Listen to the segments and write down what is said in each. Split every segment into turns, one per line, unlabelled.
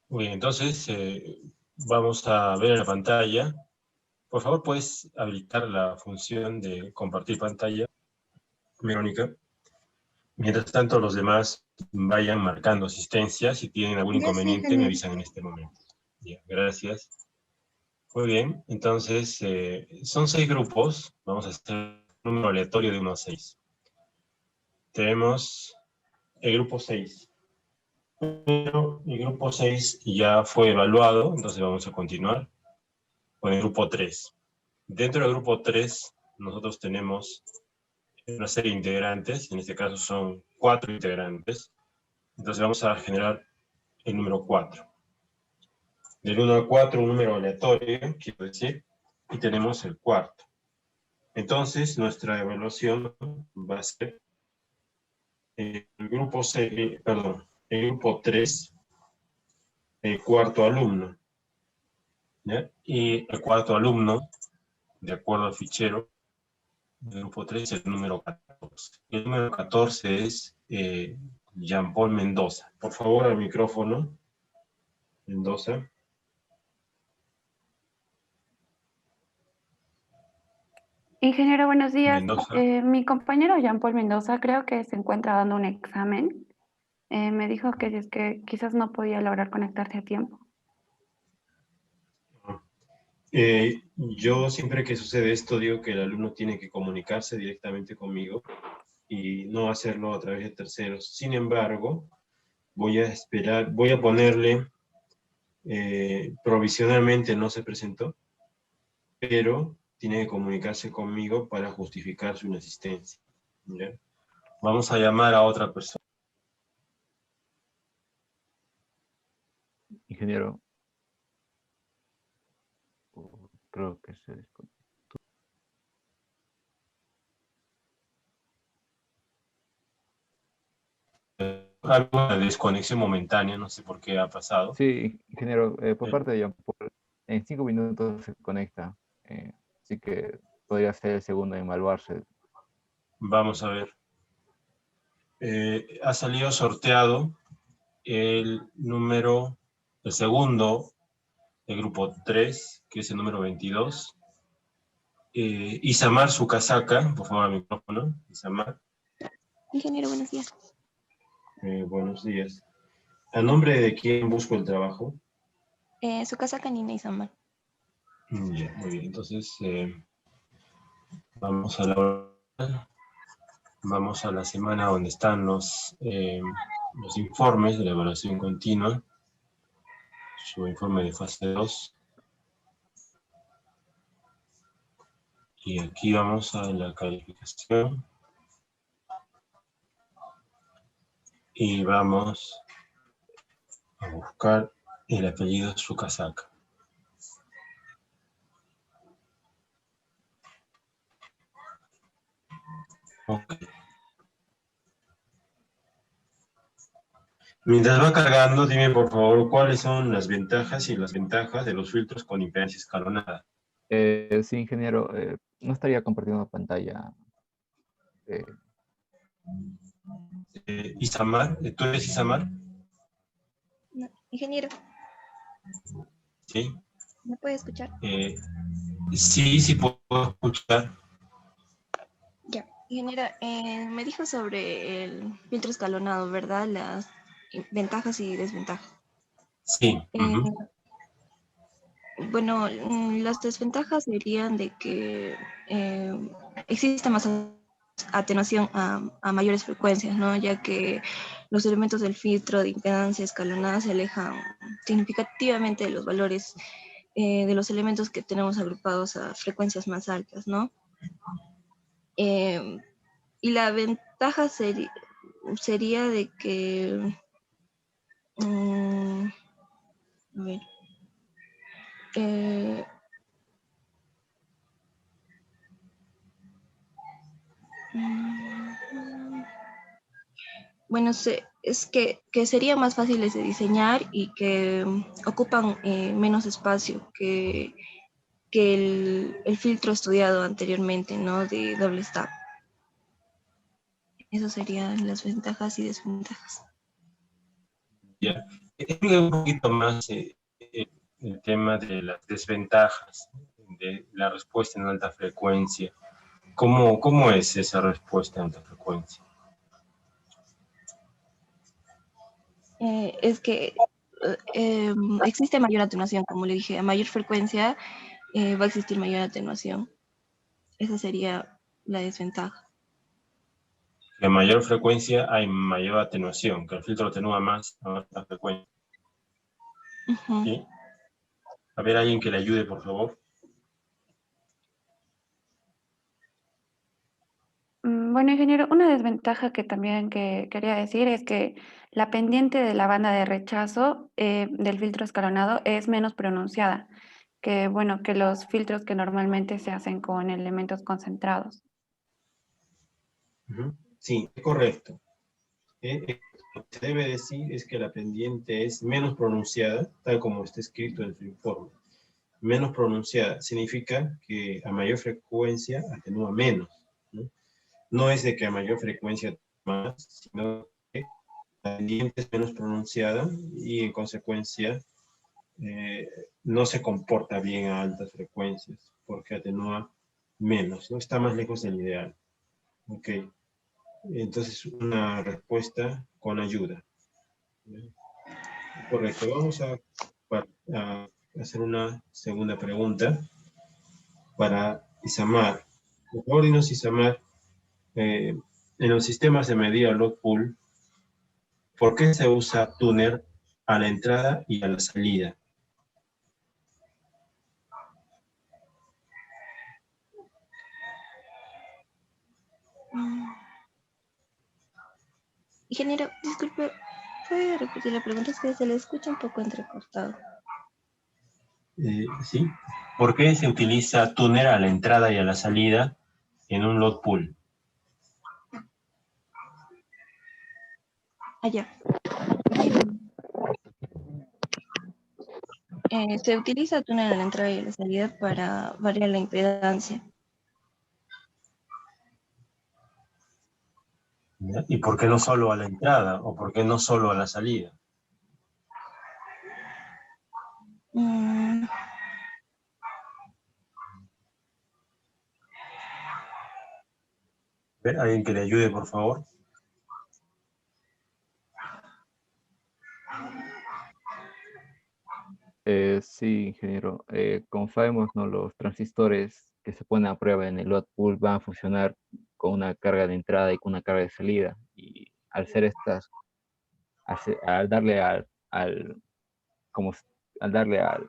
Muy bien, entonces vamos a ver en la pantalla. Por favor, ¿puedes habilitar la función de compartir pantalla, Verónica? Mientras tanto, los demás vayan marcando asistencia. Si tienen algún
Ya sí,
inconveniente, me
ingeniero.
avisan en este momento. Bien, gracias. Muy bien, entonces son 6 grupos. Vamos a hacer un número aleatorio de 1 a 6. Tenemos el grupo 6. Pero el grupo 6 ya fue evaluado, entonces vamos a continuar con el grupo 3. Dentro del grupo 3, nosotros tenemos una serie de integrantes, en este caso son 4 integrantes. Entonces vamos a generar el número 4. Del 1 al 4, un número aleatorio, quiero decir, y tenemos el cuarto. Entonces, nuestra evaluación va a ser el grupo 6, perdón, el grupo 3, el cuarto alumno. ¿Ya? Y el cuarto alumno, de acuerdo al fichero, del grupo 3, el número 14. El número 14 es Jean-Paul Mendoza. Por favor, al micrófono, Mendoza.
Ingeniero, buenos días.
Mendoza.
Mi compañero Jean Paul Mendoza creo que se encuentra dando un examen. Me dijo que si es que quizás no podía lograr conectarse a tiempo.
Yo siempre que sucede esto digo que el alumno tiene que comunicarse directamente conmigo y no hacerlo a través de terceros. Sin embargo, voy a esperar, voy a ponerle provisionalmente no se presentó, pero tiene que comunicarse conmigo para justificar su inasistencia. ¿Ya? Vamos a llamar a otra persona.
Ingeniero, creo que se desconectó.
Alguna desconexión momentánea, no sé por qué ha pasado.
Sí, ingeniero, por parte de Jean Paul, en 5 minutos se conecta, así que podría ser el segundo en evaluarse.
Vamos a ver. Ha salido sorteado el número, el segundo, el grupo 3, que es el número 22. Isamar Sukasaka, por favor, al micrófono. Isamar.
Ingeniero, buenos días.
Buenos días. ¿A nombre de quién busco el trabajo?
Su casa canina y Samar.
Ya, muy bien. Entonces, vamos a la semana donde están los informes de la evaluación continua, su informe de fase 2. Y aquí vamos a la calificación. Y vamos a buscar el apellido Sukasaka. Ok. Mientras va cargando, dime por favor cuáles son las ventajas y las desventajas de los filtros con impedancia escalonada.
Sí, ingeniero, no estaría compartiendo pantalla.
Isamar, ¿tú eres Isamar?
No, ingeniero,
Sí.
¿me puede escuchar?
Sí, sí puedo escuchar.
Ya. Ingeniero, me dijo sobre el filtro escalonado, ¿verdad? Las ventajas y desventajas.
Sí.
Bueno, las desventajas serían de que existe más atenuación a mayores frecuencias, ¿no? Ya que los elementos del filtro de impedancia escalonada se alejan significativamente de los valores de los elementos que tenemos agrupados a frecuencias más altas, ¿no? Y la ventaja sería de que, a ver, eh, bueno, es que serían más fáciles de diseñar y que ocupan menos espacio que el filtro estudiado anteriormente, ¿no? De doble stack. Esas serían las ventajas y desventajas.
Ya. Explica un poquito más el tema de las desventajas de la respuesta en alta frecuencia. ¿Cómo es esa respuesta en alta frecuencia?
Es que existe mayor atenuación, como le dije, a mayor frecuencia va a existir mayor atenuación. Esa sería la desventaja.
A mayor frecuencia hay mayor atenuación, que el filtro atenúa más a alta frecuencia.
Uh-huh.
¿Sí? A ver, alguien que le ayude, por favor.
Bueno, ingeniero, una desventaja que también quería decir es que la pendiente de la banda de rechazo del filtro escalonado es menos pronunciada que, bueno, que los filtros que normalmente se hacen con elementos concentrados.
Sí, es correcto. Lo que se debe decir es que la pendiente es menos pronunciada, tal como está escrito en su informe. Menos pronunciada significa que a mayor frecuencia atenúa menos, ¿no? No es de que a mayor frecuencia más, sino que la pendiente es menos pronunciada y en consecuencia no se comporta bien a altas frecuencias porque atenúa menos, ¿no? Está más lejos del ideal. Ok. Entonces, una respuesta con ayuda. Correcto. Vamos a hacer una segunda pregunta para Isamar. Por favor, dinos, Isamar, en los sistemas de medida log pool, ¿por qué se usa tuner a la entrada y a la salida?
Ingeniero, disculpe, ¿puede repetir la pregunta? Es que se le escucha un poco entrecortado.
¿Sí? ¿Por qué se utiliza tuner a la entrada y a la salida en un log pool?
Allá. Se utiliza túnel a la entrada y a la salida para variar la impedancia.
¿Ya? ¿Y por qué no solo a la entrada o por qué no solo a la salida?
Mm,
¿Ver? ¿Alguien que le ayude, por favor?
Sí, ingeniero. Como sabemos, ¿no? Los transistores que se ponen a prueba en el load pool van a funcionar con una carga de entrada y con una carga de salida. Y al ser estas, al darle como, al darle al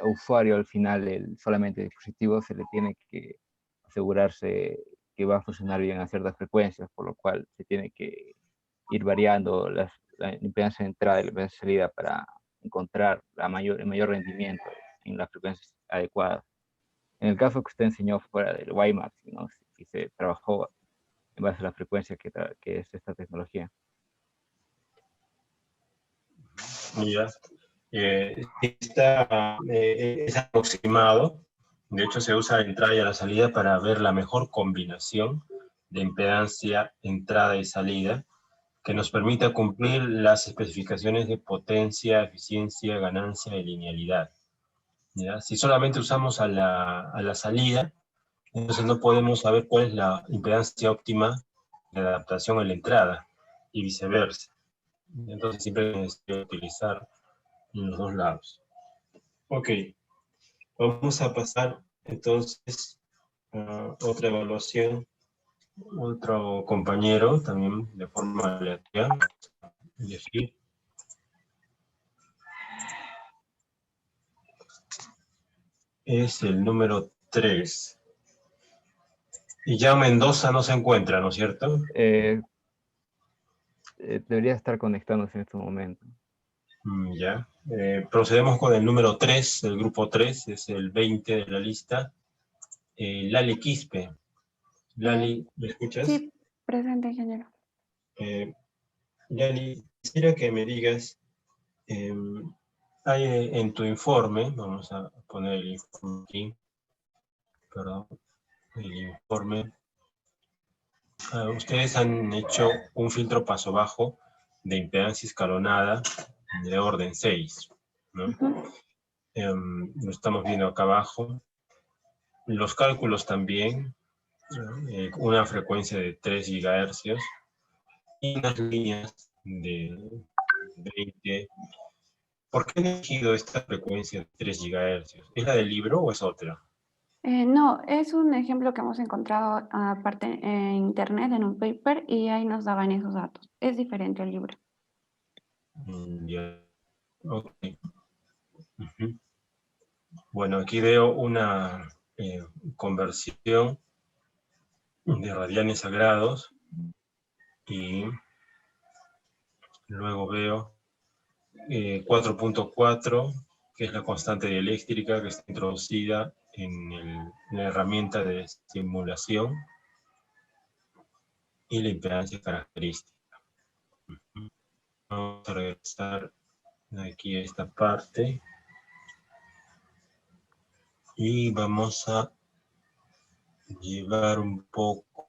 usuario al final solamente el dispositivo, se le tiene que asegurarse que va a funcionar bien a ciertas frecuencias, por lo cual se tiene que ir variando la impedancia de entrada y la impedancia de salida para encontrar el mayor rendimiento en las frecuencias adecuadas. En el caso que usted enseñó fuera del WiMAX, ¿no? Si se trabajó en base a la frecuencia que es esta tecnología.
Mira, es aproximado. De hecho, se usa la entrada y la salida para ver la mejor combinación de impedancia, entrada y salida que nos permita cumplir las especificaciones de potencia, eficiencia, ganancia y linealidad. ¿Ya? Si solamente usamos a la salida, entonces no podemos saber cuál es la impedancia óptima de adaptación a la entrada y viceversa. Entonces siempre es necesario utilizar en los dos lados. Ok, vamos a pasar entonces a otra evaluación. Otro compañero también de forma aleatoria. Elegir. Es el número 3. Y ya Mendoza no se encuentra, ¿no es cierto?
Debería estar conectándose en este momento.
Ya. Procedemos con el número 3, el grupo 3, es el 20 de la lista. Lali Quispe. Lali, ¿me escuchas?
Sí, presente, ingeniero.
Yani, quisiera que me digas, hay en tu informe, vamos a poner el informe aquí, perdón, el informe, ustedes han hecho un filtro paso bajo de impedancia escalonada de orden 6, ¿no?
Ujú.
Lo estamos viendo acá abajo. Los cálculos también, ¿no? Una frecuencia de 3 gigahercios y unas líneas de 20. ¿Por qué han elegido esta frecuencia de 3 gigahercios? ¿Es la del libro o es otra?
No, es un ejemplo que hemos encontrado aparte en internet, en un paper, y ahí nos daban esos datos. Es diferente al libro.
Ya, ok. Ujú. Bueno, aquí veo una conversión de radianes a grados y luego veo 4.4, que es la constante dieléctrica que está introducida en la herramienta de simulación, y la impedancia característica. Vamos a regresar aquí a esta parte y vamos a llevar un poco.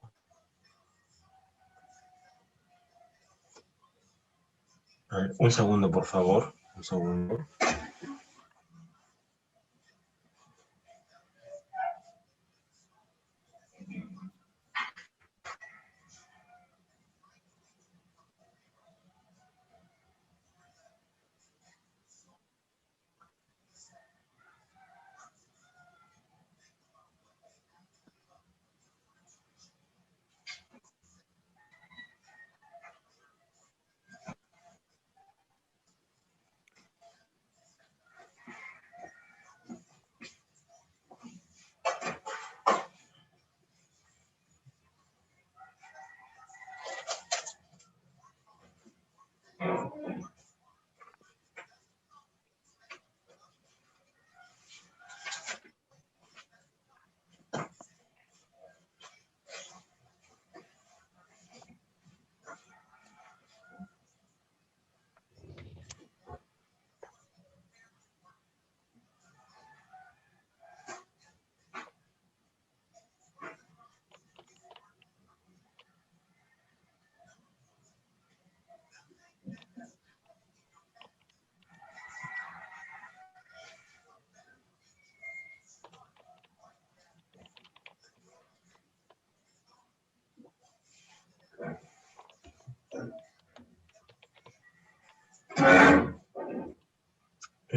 A ver, un segundo, por favor. Un segundo.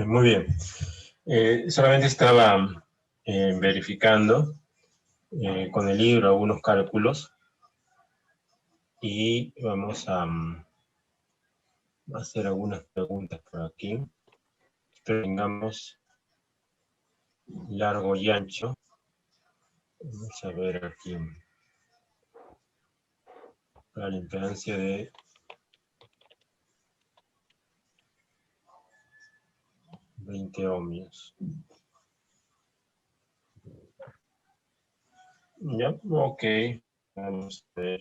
Muy bien. Solamente estaba verificando con el libro algunos cálculos y vamos a hacer algunas preguntas por aquí. Espero que tengamos largo y ancho. Vamos a ver aquí. Para la impedancia de 20 ohmios. Ya, ok. Vamos a ver.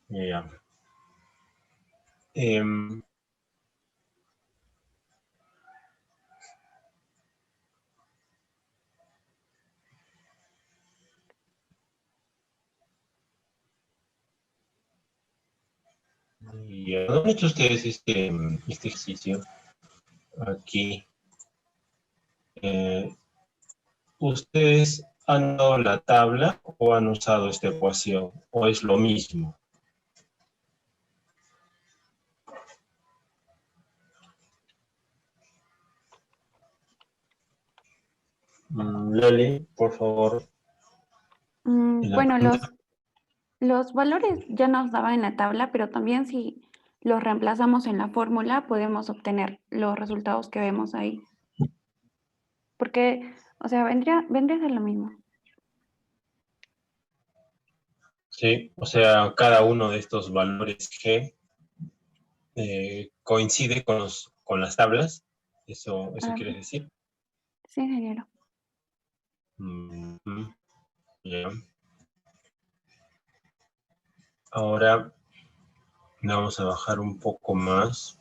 Ya. Ya. ¿Dónde han hecho ustedes este ejercicio? Aquí. ¿Ustedes han dado la tabla o han usado esta ecuación? ¿O es lo mismo? Lali, por favor. En la
Bueno,
pregunta.
los valores ya nos daban en la tabla, pero también si los reemplazamos en la fórmula, podemos obtener los resultados que vemos ahí. Porque, o sea, vendría a ser lo mismo.
Sí, o sea, cada uno de estos valores G coincide con las tablas. ¿Eso
Ah,
quieres decir?
sí, ingeniero.
Mm, ya. Ahora vamos a bajar un poco más.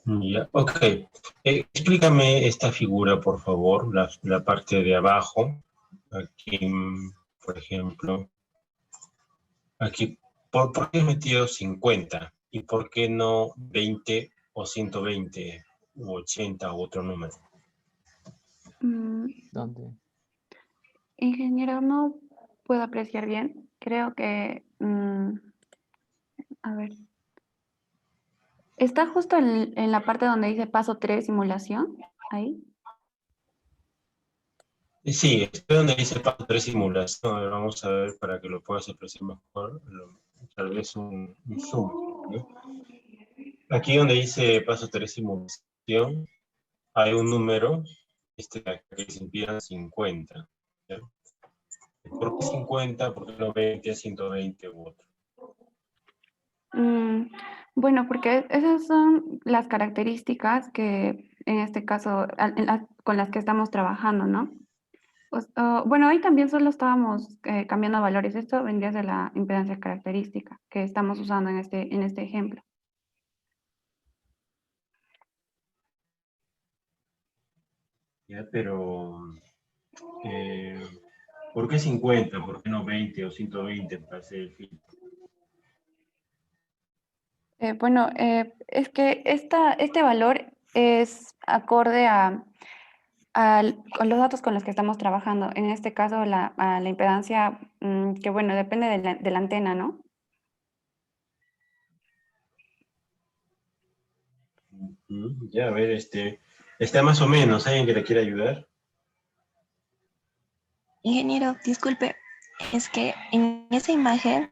Ya, ok. Explícame esta figura, por favor, la parte de abajo. Aquí, por ejemplo, aquí, ¿por qué he metido 50? ¿Y por qué no 20 o 120 u 80 u otro número?
¿Dónde?
Ingeniero, no puedo apreciar bien. Creo que, a ver, está justo en la parte donde dice paso 3 simulación, ahí.
Sí, estoy donde dice paso 3 simulación. A ver, vamos a ver para que lo puedas apreciar mejor. Tal vez un zoom, ¿no? Aquí donde dice paso 3 simulación, hay un número, que se impida 50. ¿Ya? ¿Por qué 50? ¿Por qué no 20, 120 u otro?
Mm, bueno, porque esas son las características que en este caso con las que estamos trabajando, ¿no? Bueno, ahí también solo estábamos cambiando valores. Esto vendría de la impedancia característica que estamos usando en este ejemplo.
Ya, pero ¿por qué 50? ¿Por qué no 20 o 120 para hacer el filtro?
Bueno, es que este valor es acorde con los datos con los que estamos trabajando. En este caso, a la impedancia, que bueno, depende de la antena, ¿no?
Ya, a ver, está más o menos. ¿Alguien que le quiera ayudar?
Ingeniero, disculpe, es que en esa imagen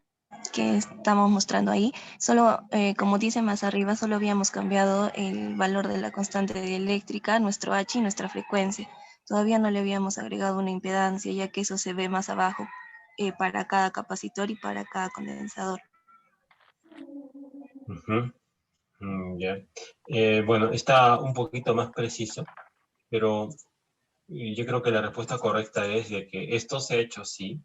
que estamos mostrando ahí, solo, como dice más arriba, solo habíamos cambiado el valor de la constante dieléctrica, nuestro H y nuestra frecuencia. Todavía no le habíamos agregado una impedancia, ya que eso se ve más abajo para cada capacitor y para cada condensador.
Ujú. Ya. Bueno, está un poquito más preciso, pero yo creo que la respuesta correcta es de que esto se ha hecho así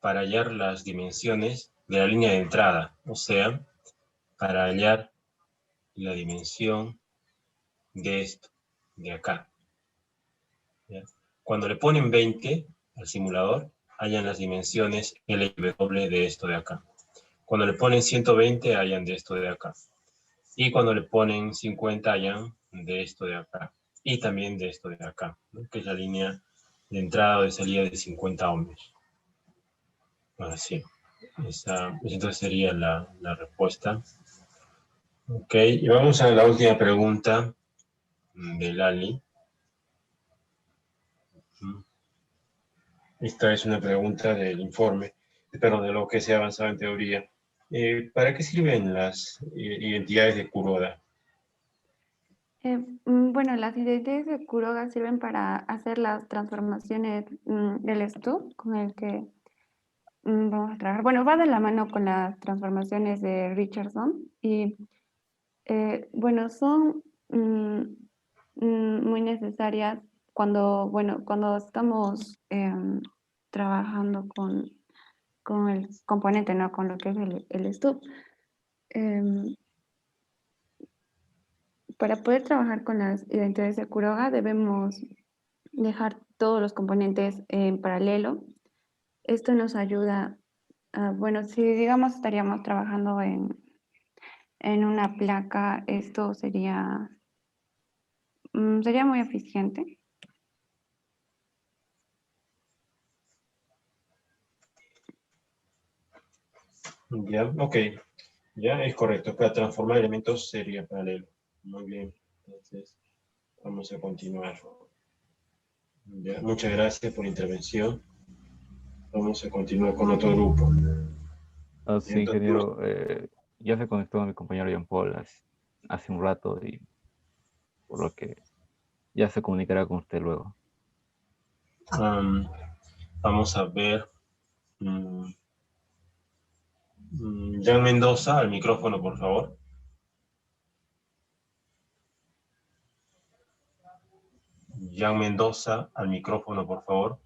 para hallar las dimensiones de la línea de entrada, o sea, para hallar la dimensión de esto, de acá. ¿Ya? Cuando le ponen 20 al simulador, hallan las dimensiones L y W de esto de acá. Cuando le ponen 120, hallan de esto de acá. Y cuando le ponen 50, hallan de esto de acá. Y también de esto de acá, ¿no? Que es la línea de entrada o de salida de 50 ohmios. Así. Entonces sería la respuesta. Ok, y vamos a la última pregunta de Lali. Esta es una pregunta del informe, pero de lo que se ha avanzado en teoría. ¿Para qué sirven las identidades de Kuroda?
Bueno, las identidades de Kuroda sirven para hacer las transformaciones del STU con el que vamos a trabajar. Bueno, va de la mano con las transformaciones de Richardson y bueno, son muy necesarias cuando, bueno, cuando estamos trabajando con el componente, ¿no? Con lo que es el stub. Para poder trabajar con las identidades de Kuroda debemos dejar todos los componentes en paralelo. Esto nos ayuda, bueno, si digamos estaríamos trabajando en una placa, esto sería muy eficiente.
Ya, ok. Ya es correcto. Para transformar elementos sería paralelo. Muy bien. Entonces, vamos a continuar. Ya, muchas gracias por la intervención. Vamos a continuar con otro grupo.
Sí,
Entonces,
ingeniero, ya se conectó mi compañero Jean Paul hace un rato y por lo que ya se comunicará con usted luego.
vamos a ver. Jan Mendoza, al micrófono, por favor. Jan Mendoza al micrófono, por favor.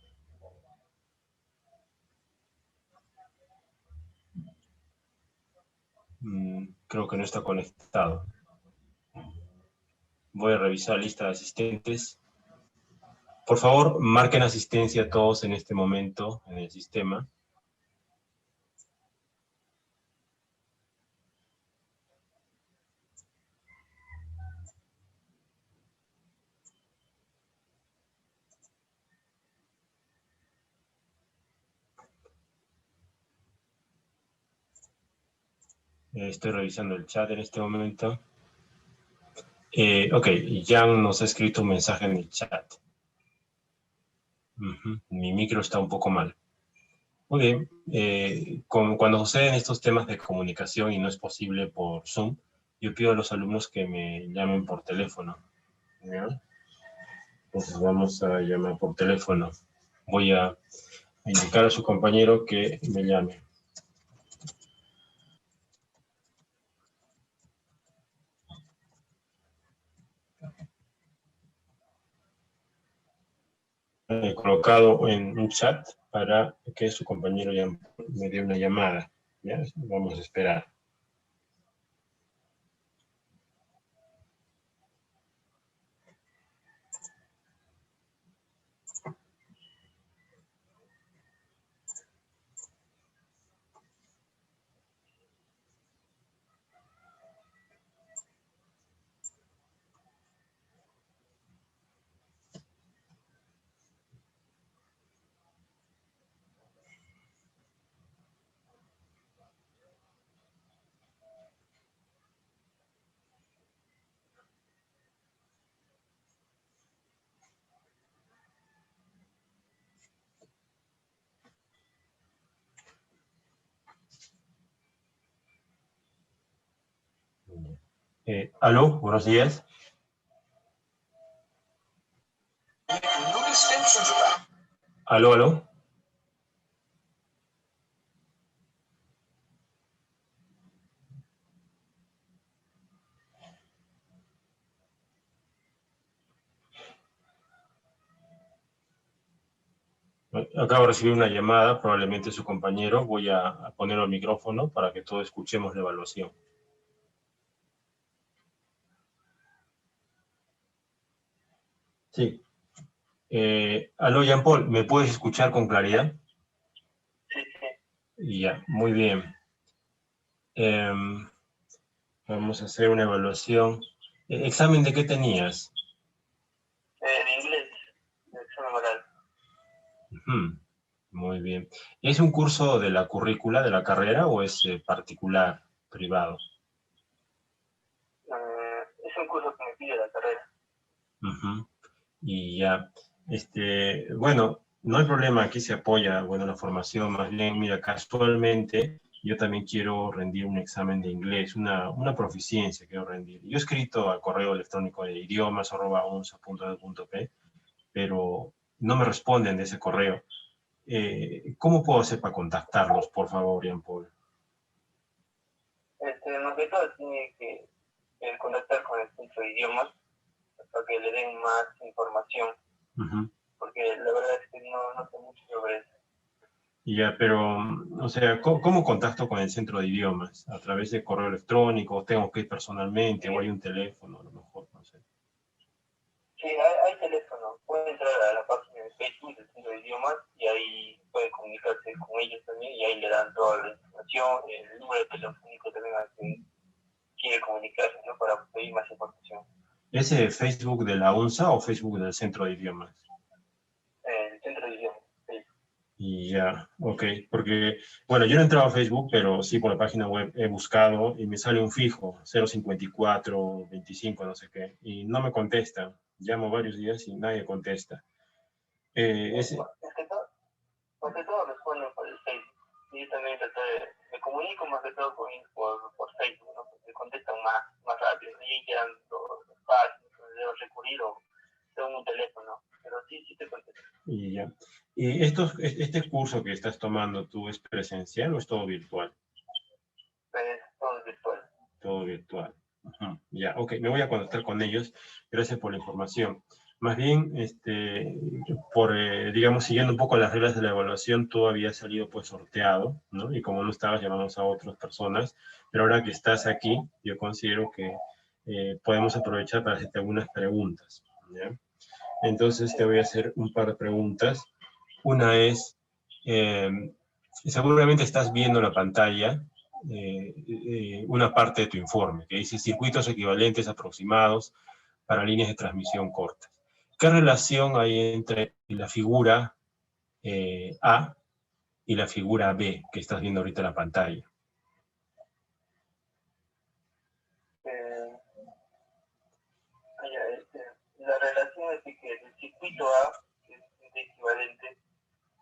Creo que no está conectado. Voy a revisar la lista de asistentes. Por favor, marquen asistencia todos en este momento en el sistema. Estoy revisando el chat en este momento. Ok, Jan nos ha escrito un mensaje en el chat. Mi micro está un poco mal. Muy bien. Cuando suceden estos temas de comunicación y no es posible por Zoom, yo pido a los alumnos que me llamen por teléfono. ¿Ya? Entonces vamos a llamar por teléfono. Voy a indicar a su compañero que me llame. He colocado en un chat para que su compañero ya me dé una llamada. ¿Ya? Vamos a esperar. Aló, buenos días. Aló, aló. Acabo de recibir una llamada, probablemente su compañero. Voy a poner el micrófono para que todos escuchemos la evaluación. Sí. Aló, Jean Paul, ¿me puedes escuchar con claridad? Sí. Ya, muy bien. Vamos a hacer una evaluación. ¿Examen de qué tenías?
De inglés, de examen oral.
Muy bien. ¿Es un curso de la currícula, de la carrera, o es particular, privado?
Es un curso que me pide la carrera.
Y ya, bueno, no hay problema, aquí se apoya, bueno, la formación, más bien, mira, casualmente, yo también quiero rendir un examen de inglés, una proficiencia quiero rendir. Yo he escrito al correo electrónico de idiomas@onsa.edu.p, pero no me responden de ese correo. ¿Cómo puedo hacer para contactarlos, por favor, Jean Paul?
Más que todo tiene que contactar con el centro de idiomas para que le den más información. Porque la verdad es que no sé mucho sobre eso.
Ya, pero, o sea, ¿cómo contacto con el centro de idiomas? ¿A través de correo electrónico? ¿Tengo que ir personalmente? ¿O hay un teléfono? A lo mejor, no sé.
Sí, hay teléfono. Puede entrar a la página de Facebook del centro de idiomas y ahí puede comunicarse con ellos también y ahí le dan toda la información, el número telefónico también al que quiere comunicarse, ¿no? Para pedir más información.
¿Es Facebook de la UNSA o Facebook del centro de idiomas?
El centro de idiomas.
Y ya, ok, porque, bueno, yo no he entrado a Facebook, pero sí por la página web he buscado y me sale un fijo, 054, 25, no sé qué, y no me contestan. Llamo varios días y nadie contesta.
Es que todo responden por el Facebook. Y yo también me comunico más que todo por Facebook, ¿no? Porque contestan más rápido, y ahí quedan los espacios, debo recurrir o tengo un teléfono, pero sí te contesto.
Y ya. ¿Y este curso que estás tomando tú es presencial o es todo virtual?
Todo virtual.
Todo virtual. Ya, ok, me voy a contactar con ellos. Gracias por la información. Más bien, digamos, siguiendo un poco las reglas de la evaluación, tú habías salido pues sorteado, ¿no? Y como no estabas, llamamos a otras personas, pero ahora que estás aquí, yo considero que podemos aprovechar para hacerte algunas preguntas, ¿ya? Entonces te voy a hacer un par de preguntas. Una es, seguramente estás viendo en la pantalla una parte de tu informe, que dice circuitos equivalentes aproximados para líneas de transmisión cortas. ¿Qué relación hay entre la figura A y la figura B que estás viendo ahorita en la pantalla?
La relación es de que el circuito A, que es equivalente,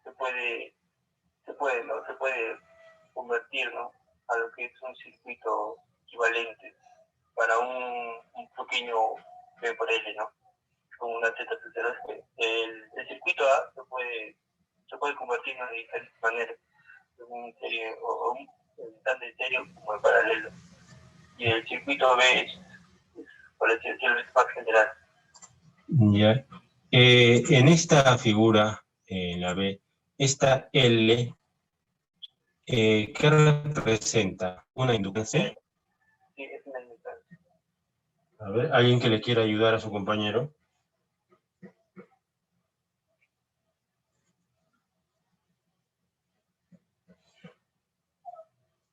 se puede convertir, ¿no?, a lo que es un circuito equivalente para un pequeño B por L, ¿no? Con una Z0. El circuito A se puede convertir de diferentes maneras, en serie o tan de serio como en paralelo. Y el circuito B es por así decirlo, es más general.
Ya. En esta figura, la B, esta L, ¿qué representa? ¿Una inductancia?
Sí, es una inductancia.
A ver, ¿alguien que le quiera ayudar a su compañero?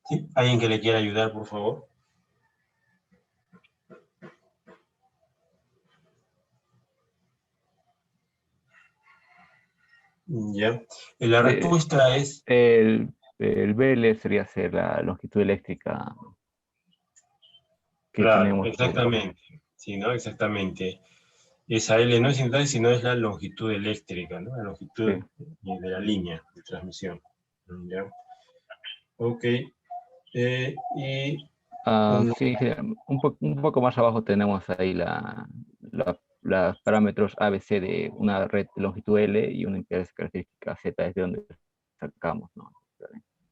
¿Sí? ¿Alguien que le quiera ayudar, por favor? Ya. La respuesta es...
El BL sería ser la longitud eléctrica que
Claro,
tenemos.
exactamente. Sí, ¿no? Exactamente. Esa L no es inductancia, sino es la longitud eléctrica, ¿no? La longitud de la línea de transmisión. ¿Ya? Ok. Y...
Sí, un poco más abajo tenemos ahí los parámetros ABC de una red de longitud L y una impedancia característica Z, es de donde sacamos, ¿no?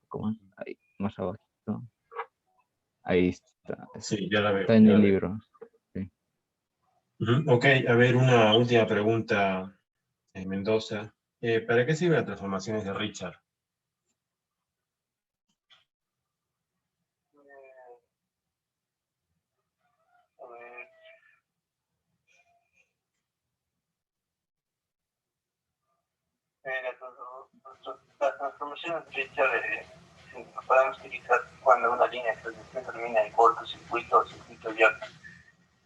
¿Cómo? Ahí, más abajo. Ahí está.
Sí, ya la veo.
Está en el libro. Sí.
Ok, a ver, una última pregunta, Mendoza. ¿Para qué sirven las transformaciones de Richard?
Las transformaciones de Richard podemos utilizar cuando una línea de transmisión termina en cortocircuito o circuito abierto.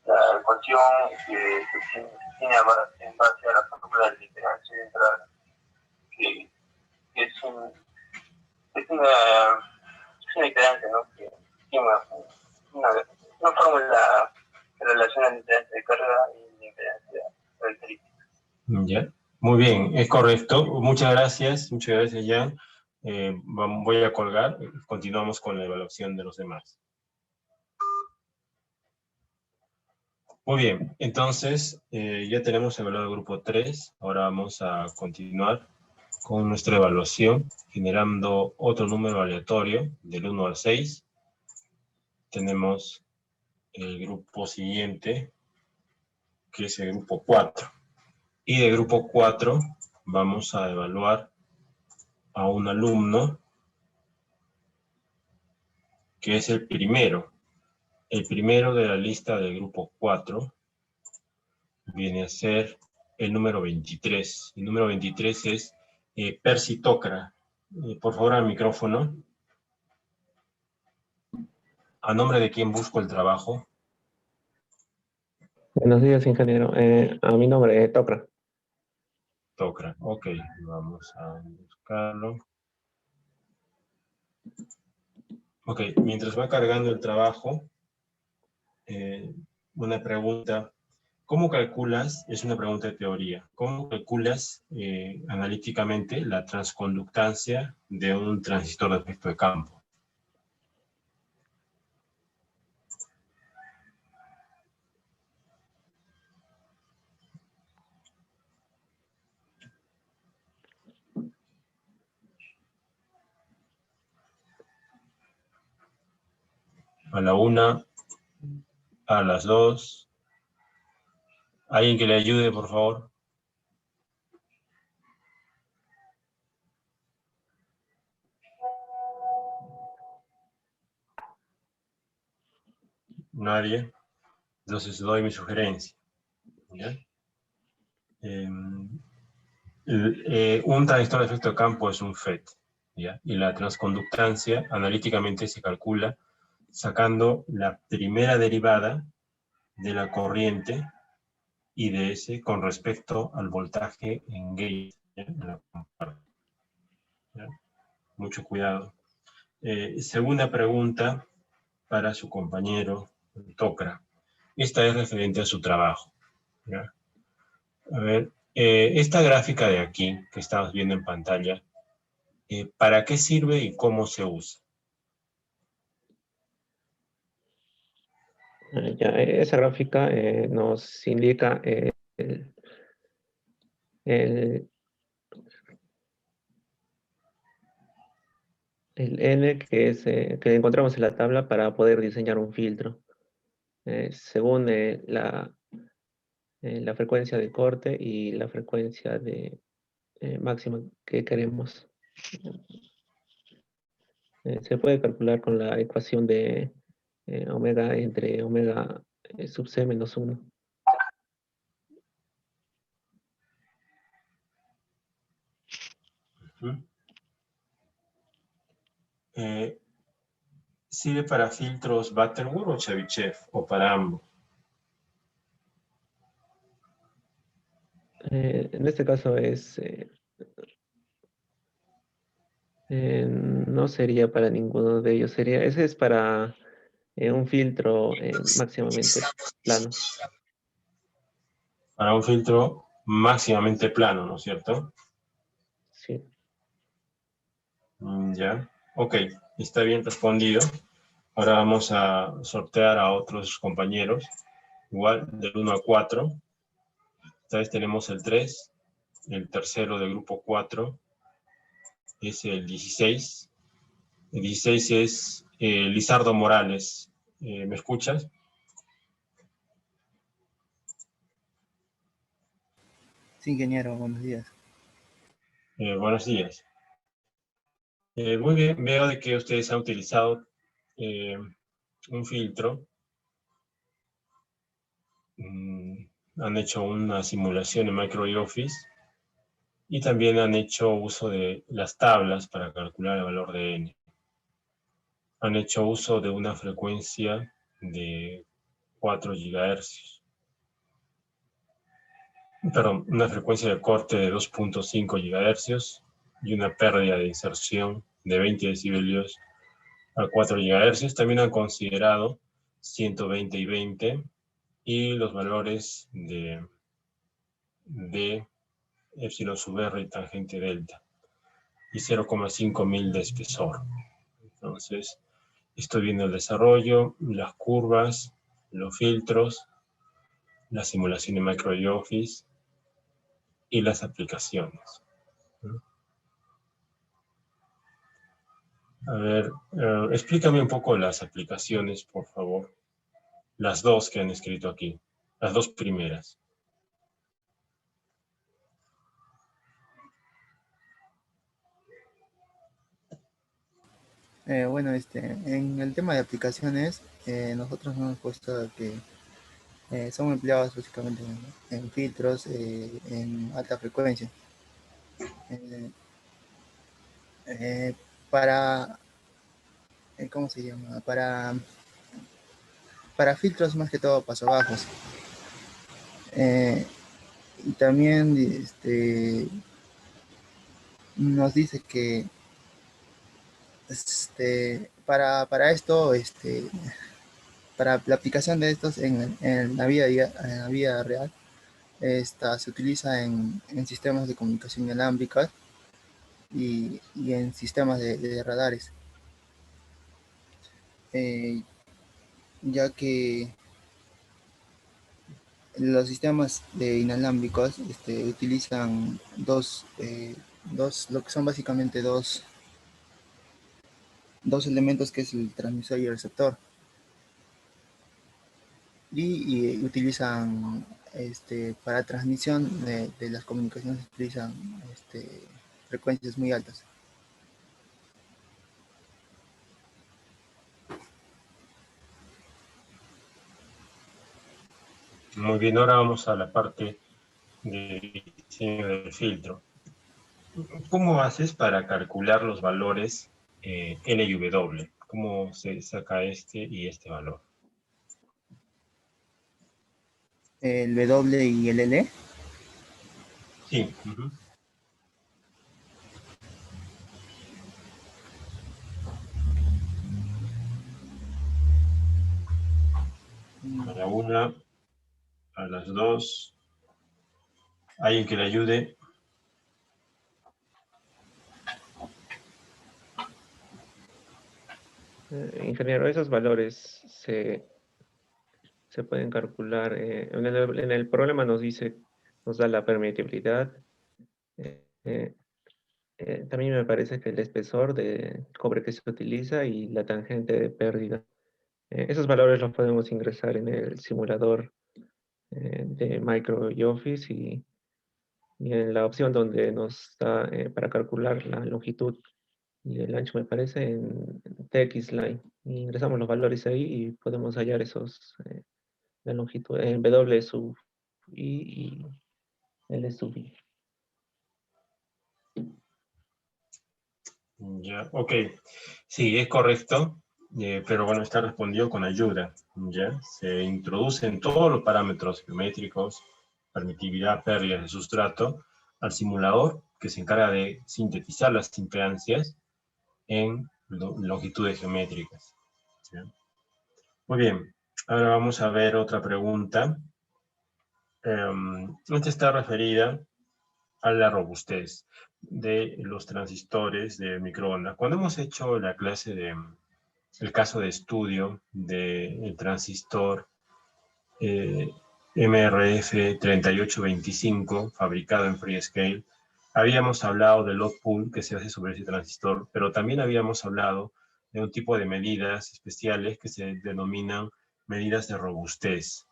La ecuación que se tiene en base a la fórmula de diferencia de entrada, que es una diferencia, ¿no?, que tiene una fórmula que relaciona la diferencia de carga y la diferencia característica.
Ya. Muy bien, es correcto. Muchas gracias, Jan. Voy a colgar. Continuamos con la evaluación de los demás. Muy bien, entonces ya tenemos evaluado el grupo 3. Ahora vamos a continuar con nuestra evaluación, generando otro número aleatorio del 1 al 6. Tenemos el grupo siguiente, que es el grupo 4. Y de grupo 4 vamos a evaluar a un alumno que es el primero. El primero de la lista del grupo 4 viene a ser el número 23. El número 23 es Percy Tokra. Por favor, al micrófono. ¿A nombre de quién busco el trabajo?
Buenos días, ingeniero. A mi nombre es Tokra.
Tokra, ok. Vamos a buscarlo. Ok, mientras va cargando el trabajo, una pregunta. ¿Cómo calculas, es una pregunta de teoría, cómo calculas analíticamente la transconductancia de un transistor de efecto de campo? A la 1, a las 2, ¿Alguien que le ayude, por favor? Nadie. Entonces doy mi sugerencia. ¿Ya? Un transistor de efecto de campo es un FET, ¿ya? Y la transconductancia analíticamente se calcula sacando la primera derivada de la corriente IDS con respecto al voltaje en gate, ¿ya? En la comparsa, ¿ya? Mucho cuidado. Segunda pregunta para su compañero Tocra. Esta es referente a su trabajo, ¿ya? A ver, esta gráfica de aquí que estamos viendo en pantalla, ¿para qué sirve y cómo se usa?
Ya, esa gráfica nos indica el, el N que encontramos en la tabla para poder diseñar un filtro. Según la frecuencia de corte y la frecuencia de máxima que queremos. Se puede calcular con la ecuación de omega entre omega sub c menos 1.
¿Sirve para filtros Butterworth o Chebyshev o para ambos?
En este caso no sería para ninguno de ellos. Ese es para un filtro máximamente plano.
Para un filtro máximamente plano, ¿no es cierto?
Sí.
Ya. Ok, está bien respondido. Ahora vamos a sortear a otros compañeros. Igual, del 1 a 4. Esta vez tenemos el 3. El tercero del grupo 4 es el 16. El 16 es Lizardo Morales. ¿Me escuchas?
Sí, ingeniero, buenos días.
Buenos días. Muy bien, veo de que ustedes han utilizado un filtro. Han hecho una simulación en MicroOffice y también han hecho uso de las tablas para calcular el valor de n. Han hecho uso de una frecuencia de 4 GHz. Perdón, una frecuencia de corte de 2.5 GHz y una pérdida de inserción de 20 decibelios a 4 GHz. También han considerado 120 y 20 y los valores de epsilon sub r y tangente delta y 0,5 mil de espesor. Entonces, estoy viendo el desarrollo, las curvas, los filtros, la simulación de MicroOffice y las aplicaciones. A ver, explícame un poco las aplicaciones, por favor. Las dos que han escrito aquí, las dos primeras.
Bueno, en el tema de aplicaciones, nosotros nos hemos puesto que son empleados básicamente en filtros en alta frecuencia. Eh, para, ¿cómo se llama? Para filtros más que todo paso bajos. Y también nos dice que para esto, para la aplicación de estos en la vida real, se utiliza en sistemas de comunicación inalámbricas y en sistemas de radares, ya que los sistemas de inalámbricos utilizan lo que son básicamente dos elementos, que es el transmisor y el receptor. Y utilizan para transmisión de las comunicaciones se utilizan frecuencias muy altas.
Muy bien, ahora vamos a la parte de diseño del filtro. ¿Cómo haces para calcular los valores N y W? ¿Cómo se saca este y este valor?
¿El W y el L?
Sí. Uh-huh. A la una, a las dos. ¿Alguien que le ayude?
Ingeniero, esos valores se pueden calcular. En el problema nos da la permitividad. También me parece que el espesor de cobre que se utiliza y la tangente de pérdida. Esos valores los podemos ingresar en el simulador de Micro y Office y en la opción donde nos da para calcular la longitud y el ancho, me parece, en TX-Line. Ingresamos los valores ahí y podemos hallar la longitud en W sub I y L sub I.
Ya, ok. Sí, es correcto, pero bueno, está respondido con ayuda. Ya, se introducen todos los parámetros geométricos, permitividad, pérdidas de sustrato, al simulador que se encarga de sintetizar las impedancias en longitudes geométricas. ¿Ya? Muy bien, ahora vamos a ver otra pregunta. Esta está referida a la robustez de los transistores de microondas. Cuando hemos hecho la clase el caso de estudio del transistor MRF3825 fabricado en Freescale, habíamos hablado del load pool que se hace sobre ese transistor, pero también habíamos hablado de un tipo de medidas especiales que se denominan medidas de robustez,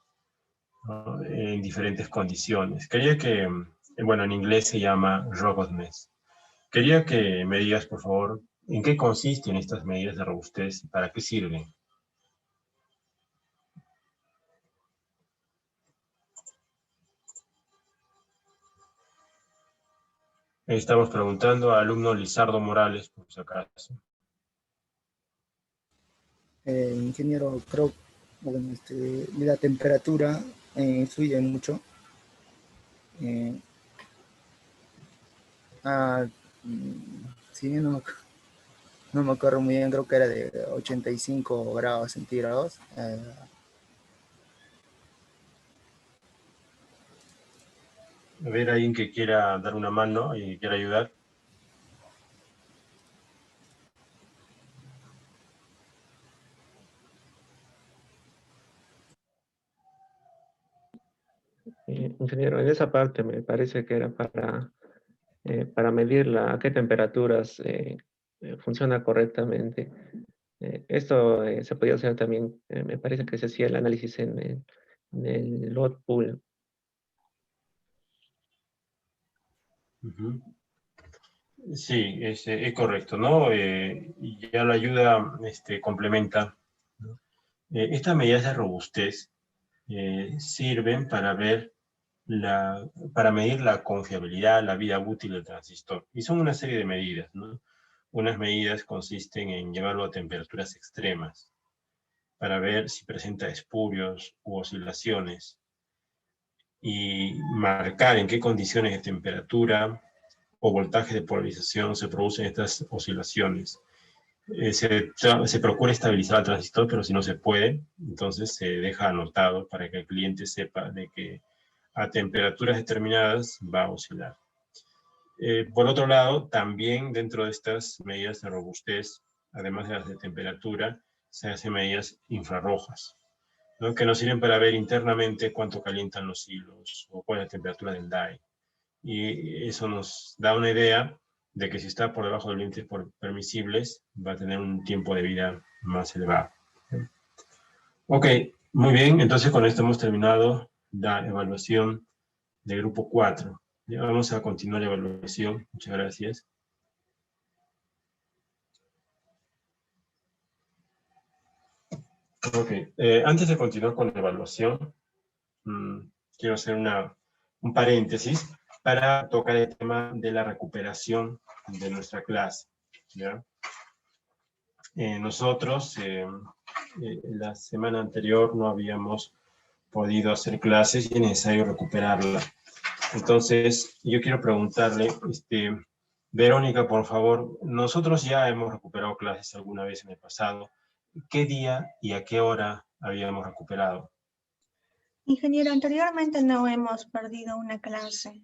¿no? En diferentes condiciones. Quería que, bueno, en inglés se llama robustness. Quería que me digas, por favor, en qué consisten estas medidas de robustez y para qué sirven. Estamos preguntando al alumno Lizardo Morales, por si acaso.
Ingeniero, creo, bueno, la temperatura influye mucho. Si bien no me acuerdo muy bien, creo que era de 85 grados centígrados.
A ver, alguien que quiera dar una mano y que quiera ayudar.
Ingeniero, en esa parte me parece que era para medir a qué temperaturas funciona correctamente. Esto se podía hacer también, me parece que se hacía el análisis en el load pool.
Uh-huh. Sí, es correcto, ¿no? Y ya la ayuda complementa, ¿no? Estas medidas de robustez sirven para para medir la confiabilidad, la vida útil del transistor. Y son una serie de medidas, ¿no? Unas medidas consisten en llevarlo a temperaturas extremas para ver si presenta espurios u oscilaciones y marcar en qué condiciones de temperatura o voltaje de polarización se producen estas oscilaciones. Se procura estabilizar el transistor, pero si no se puede, entonces se deja anotado para que el cliente sepa de que a temperaturas determinadas va a oscilar. Por otro lado, también dentro de estas medidas de robustez, además de las de temperatura, se hacen medidas infrarrojas, ¿no? Que nos sirven para ver internamente cuánto calientan los hilos o cuál es la temperatura del die. Y eso nos da una idea de que si está por debajo de los límites permisibles, va a tener un tiempo de vida más elevado. Ok, muy bien, entonces con esto hemos terminado la evaluación del grupo 4. Ya vamos a continuar la evaluación. Muchas gracias. Ok, antes de continuar con la evaluación, quiero hacer un paréntesis para tocar el tema de la recuperación de nuestra clase. ¿Ya? Nosotros, la semana anterior no habíamos podido hacer clases y es necesario recuperarla. Entonces, yo quiero preguntarle, Verónica, por favor, nosotros ya hemos recuperado clases alguna vez en el pasado. ¿Qué día y a qué hora habíamos recuperado?
Ingeniero, anteriormente no hemos perdido una clase.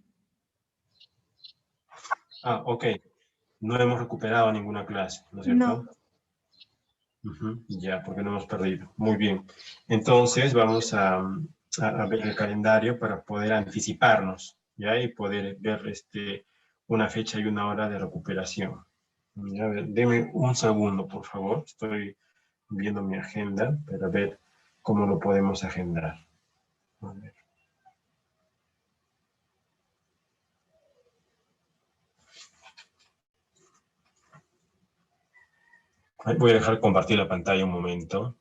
Ah, ok. No hemos recuperado ninguna clase, ¿no es cierto?
No.
Ya, porque no hemos perdido. Muy bien. Entonces, vamos a ver el calendario para poder anticiparnos, ¿ya? Y poder ver una fecha y una hora de recuperación. Ya, a ver, deme un segundo, por favor. Estoy viendo mi agenda para ver cómo lo podemos agendar. A ver. Voy a dejar compartir la pantalla un momento.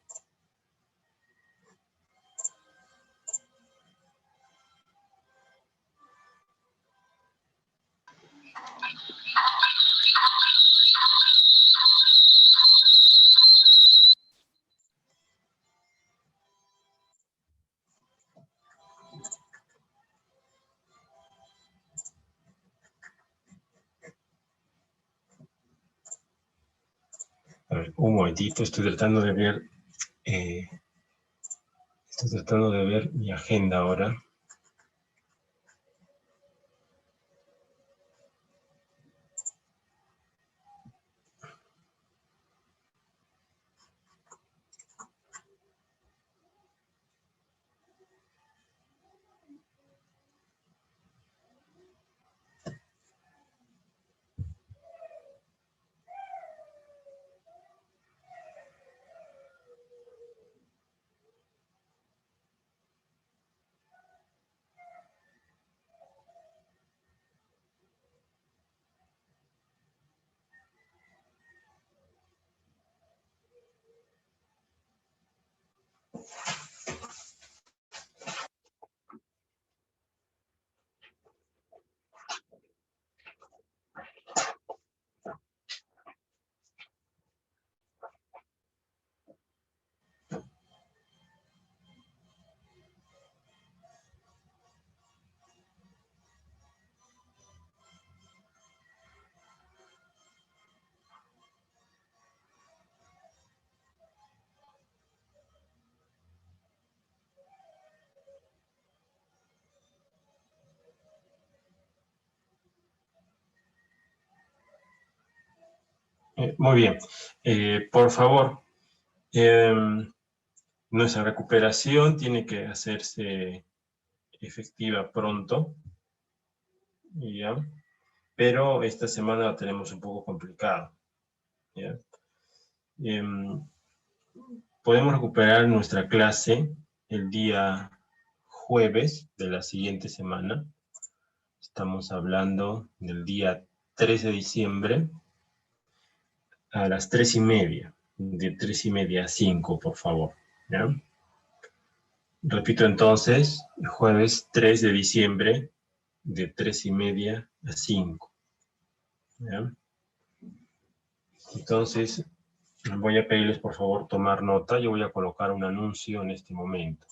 A ver, un momentito, estoy tratando de ver mi agenda ahora. Muy bien. Por favor, nuestra recuperación tiene que hacerse efectiva pronto, ¿ya? Pero esta semana la tenemos un poco complicada, ¿ya? Podemos recuperar nuestra clase el día jueves de la siguiente semana. Estamos hablando del día 3 de diciembre a las 3:30, de 3:30 a 5, por favor, ¿ya? Repito entonces, jueves 3 de diciembre, de 3:30 a 5, ¿ya? Entonces, voy a pedirles por favor tomar nota. Yo voy a colocar un anuncio en este momento.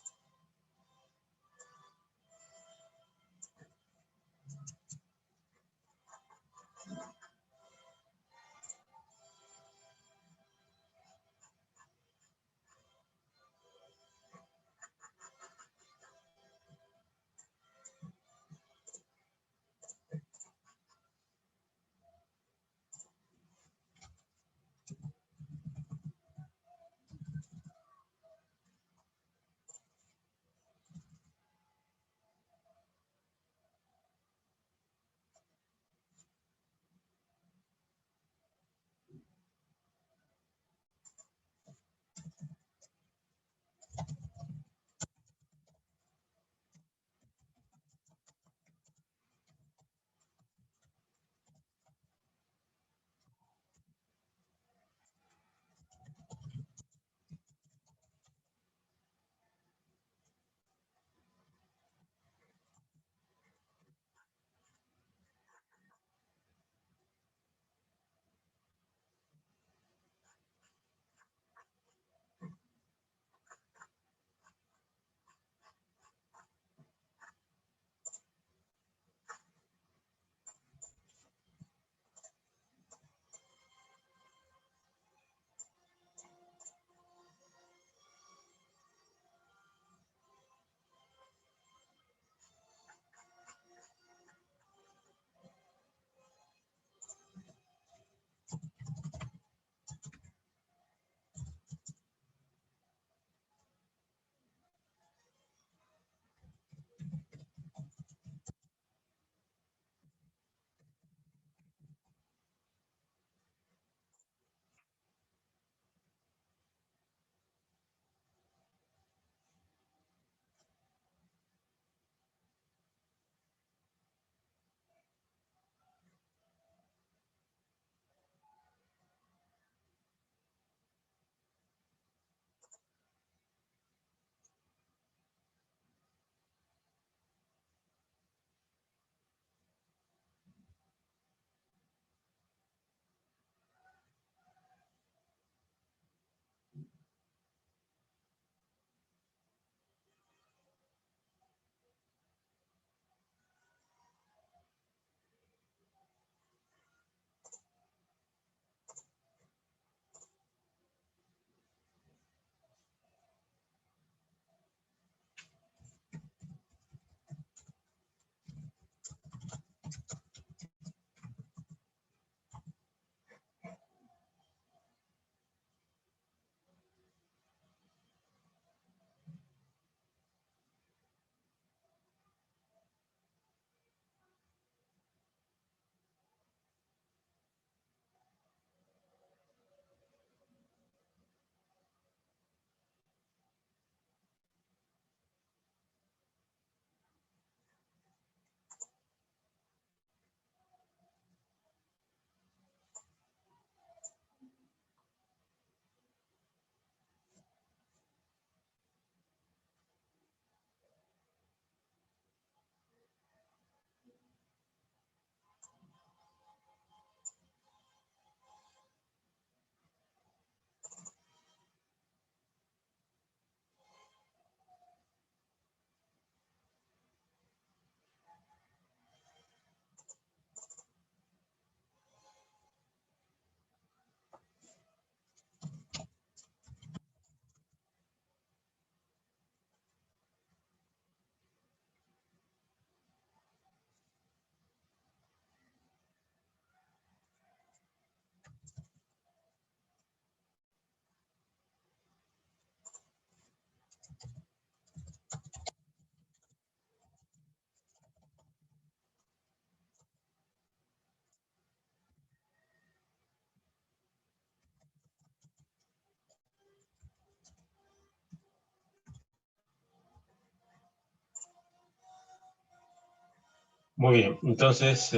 Muy bien, entonces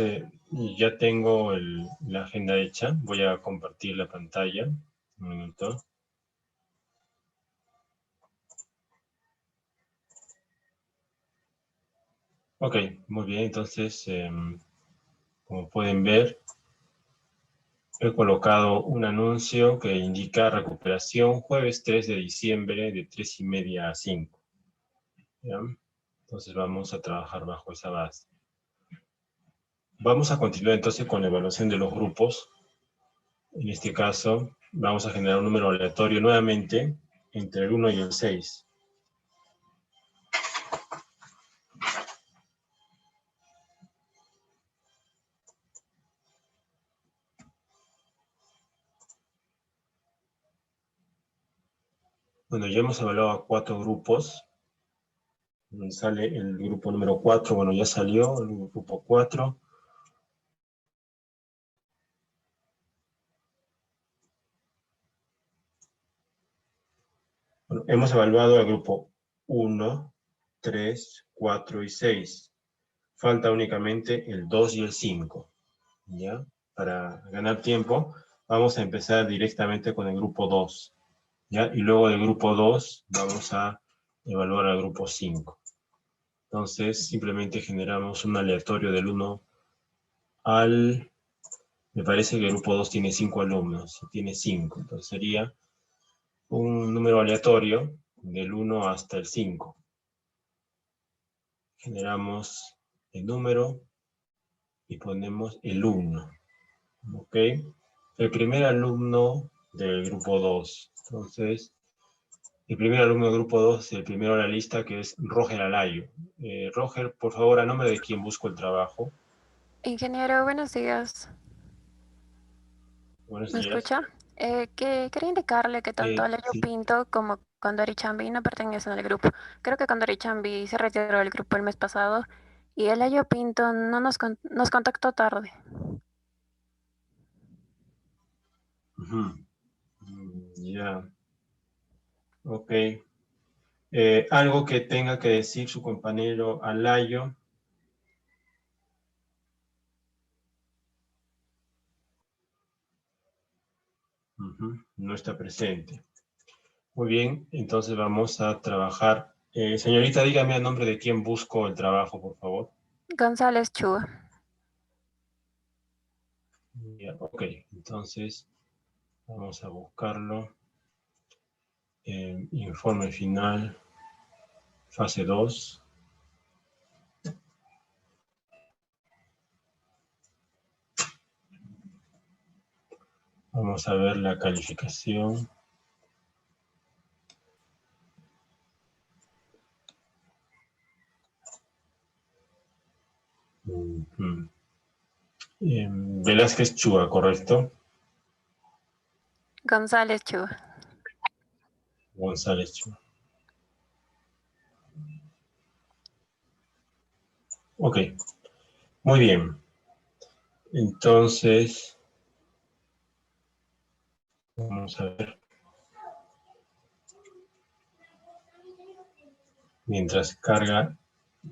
ya tengo la agenda hecha. Voy a compartir la pantalla. Un minuto. Ok, muy bien, entonces, como pueden ver, he colocado un anuncio que indica recuperación jueves 3 de diciembre de 3:30 a 5. ¿Ya? Entonces vamos a trabajar bajo esa base. Vamos a continuar entonces con la evaluación de los grupos. En este caso, vamos a generar un número aleatorio nuevamente entre el 1 y el 6. Bueno, ya hemos evaluado a 4 grupos. Sale el grupo número 4, bueno, ya salió el grupo 4. Bueno, hemos evaluado al grupo 1, 3, 4 y 6. Falta únicamente el 2 y el 5. ¿Ya? Para ganar tiempo, vamos a empezar directamente con el grupo 2. ¿Ya? Y luego del grupo 2 vamos a evaluar al grupo 5. Entonces, simplemente generamos un aleatorio del 1 al... Me parece que el grupo 2 tiene 5 alumnos. Tiene 5. Entonces sería un número aleatorio del 1 hasta el 5. Generamos el número y ponemos el 1. ¿Ok? El primer alumno del grupo 2. Entonces, el primer alumno del grupo 2 es el primero de la lista, que es Roger Alayo. Roger, por favor, a nombre de quien busco el trabajo.
Ingeniero, buenos días.
Buenos
¿Me
días.
escucha? Que quería indicarle que tanto Alayo
Sí.
Pinto como Condori Chambi no pertenecen al grupo. Creo que Condori Chambi se retiró del grupo el mes pasado y Alayo Pinto no nos contactó tarde.
Ya. Ok. Algo que tenga que decir su compañero Alayo. No está presente. Muy bien, entonces vamos a trabajar. Señorita, dígame a nombre de quién busco el trabajo, por favor.
González Chua.
Ya, ok, entonces vamos a buscarlo. Informe final, fase 2. Vamos a ver la calificación. Velázquez Chua, ¿correcto?
González Chua.
González Chua. Ok, muy bien. Entonces, vamos a ver. Mientras carga,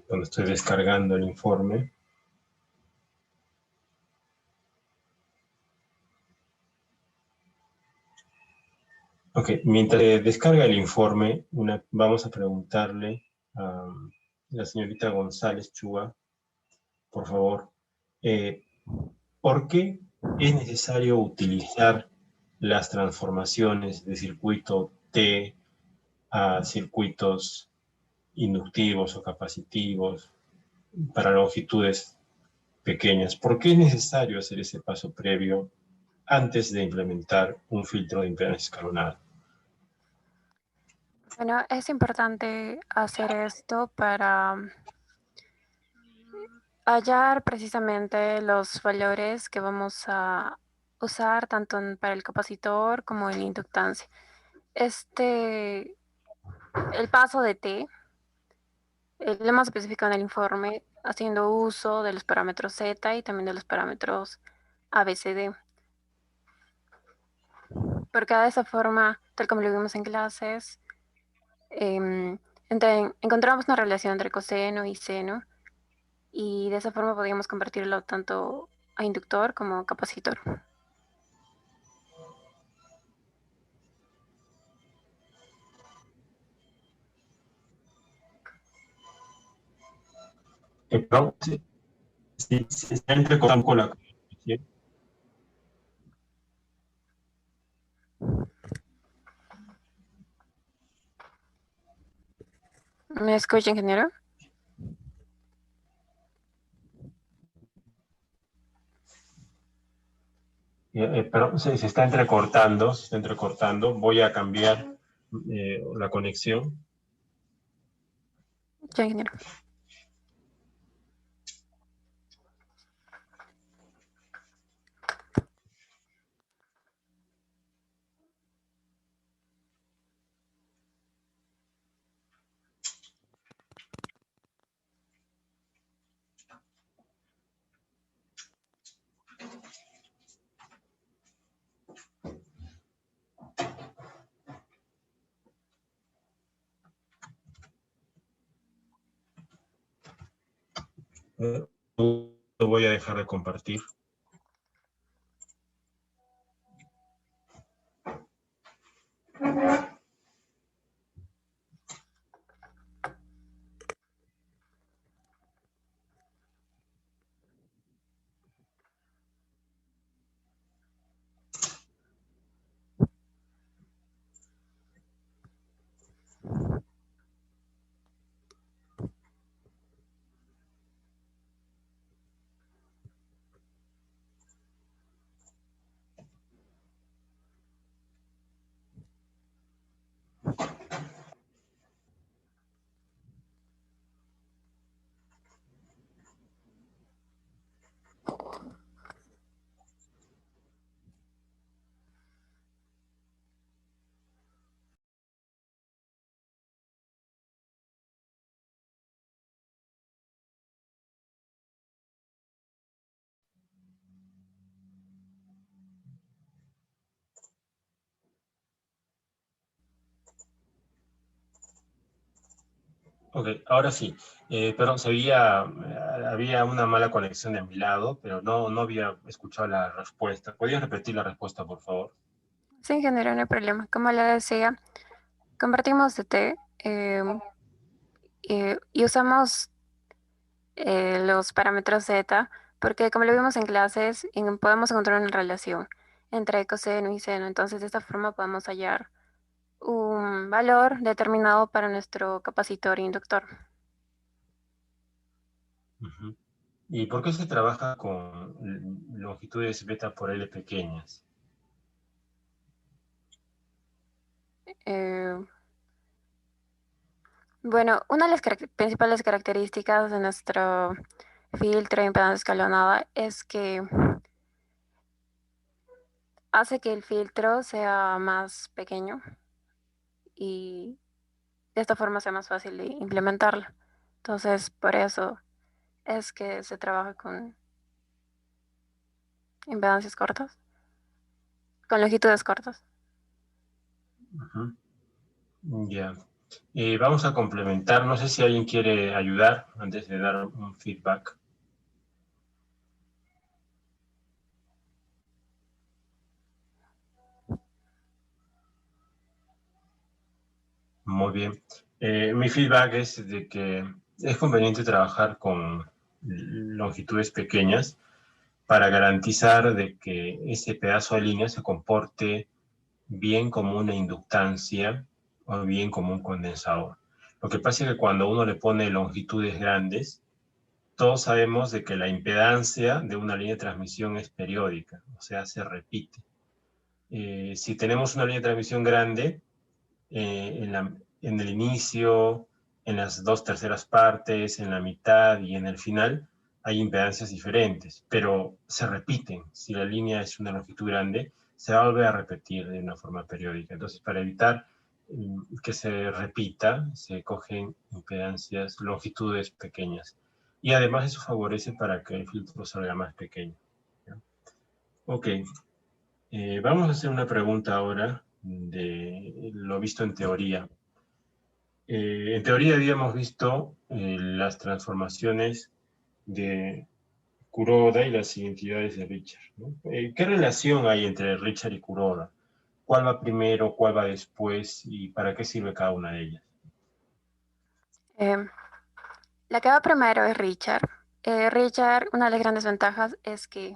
cuando estoy descargando el informe. Ok, mientras descarga el informe, vamos a preguntarle a la señorita González Chua, por favor, ¿por qué es necesario utilizar las transformaciones de circuito T a circuitos inductivos o capacitivos para longitudes pequeñas? ¿Por qué es necesario hacer ese paso previo antes de implementar un filtro de impedancia escalonada?
Bueno, es importante hacer esto para hallar precisamente los valores que vamos a usar tanto para el capacitor como en inductancia. El paso de T lo hemos especificado en el informe haciendo uso de los parámetros Z y también de los parámetros ABCD. Porque de esa forma, tal como lo vimos en clases, encontramos una relación entre coseno y seno y de esa forma podríamos convertirlo tanto a inductor como capacitor.
Perdón, se está entrecortando con la comunicación.
¿Me escucha, ingeniero?
Pero se está entrecortando, se está entrecortando. Voy a cambiar la conexión.
Ya, ingeniero.
Lo voy a dejar de compartir. Ok, ahora sí. Perdón, había una mala conexión de mi lado, pero no había escuchado la respuesta. ¿Podrías repetir la respuesta, por favor?
Sí, ingeniero, no hay problema. Como le decía, convertimos de T y usamos los parámetros Z, porque como lo vimos en clases, podemos encontrar una relación entre coseno y seno. Entonces, de esta forma podemos hallar un valor determinado para nuestro capacitor e inductor.
Ujú. ¿Y por qué se trabaja con longitudes beta por L pequeñas?
Eh, bueno, una de las principales características de nuestro filtro de impedancia escalonada es que hace que el filtro sea más pequeño y de esta forma sea más fácil de implementarlo. Entonces, por eso es que se trabaja con impedancias cortas, con longitudes cortas.
Ujú. Ya. Vamos a complementar. No sé si alguien quiere ayudar antes de dar un feedback. Muy bien. Mi feedback es de que es conveniente trabajar con longitudes pequeñas para garantizar de que ese pedazo de línea se comporte bien como una inductancia o bien como un condensador. Lo que pasa es que cuando uno le pone longitudes grandes, todos sabemos de que la impedancia de una línea de transmisión es periódica, o sea, se repite. Si tenemos una línea de transmisión grande, en el inicio, en las 2/3 partes, en la mitad y en el final, hay impedancias diferentes, pero se repiten. Si la línea es una longitud grande, se va a volver a repetir de una forma periódica. Entonces, para evitar que se repita, se cogen impedancias, longitudes pequeñas. Y además eso favorece para que el filtro salga más pequeño. ¿Ya? Ok, vamos a hacer una pregunta ahora de lo visto en teoría. En teoría habíamos visto las transformaciones de Kuroda y las identidades de Richard, ¿no? ¿Qué relación hay entre Richard y Kuroda? ¿Cuál va primero, cuál va después y para qué sirve cada una de ellas?
La que va primero es Richard. Richard, una de las grandes ventajas es que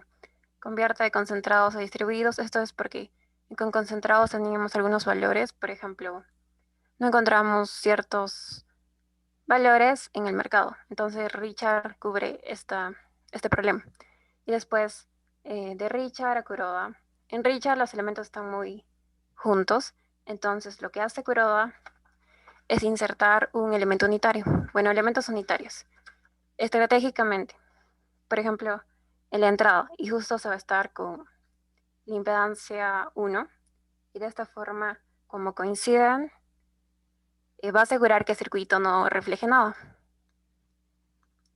convierte de concentrados a distribuidos. Esto es porque con concentrados teníamos algunos valores. Por ejemplo, no encontramos ciertos valores en el mercado. Entonces Richard cubre este problema. Y después de Richard a Kuroda. En Richard los elementos están muy juntos. Entonces lo que hace Kuroda es insertar un elemento unitario. Bueno, elementos unitarios. Estratégicamente, por ejemplo, en la entrada. Y justo se va a estar con la impedancia 1. Y de esta forma, como coinciden, va a asegurar que el circuito no refleje nada.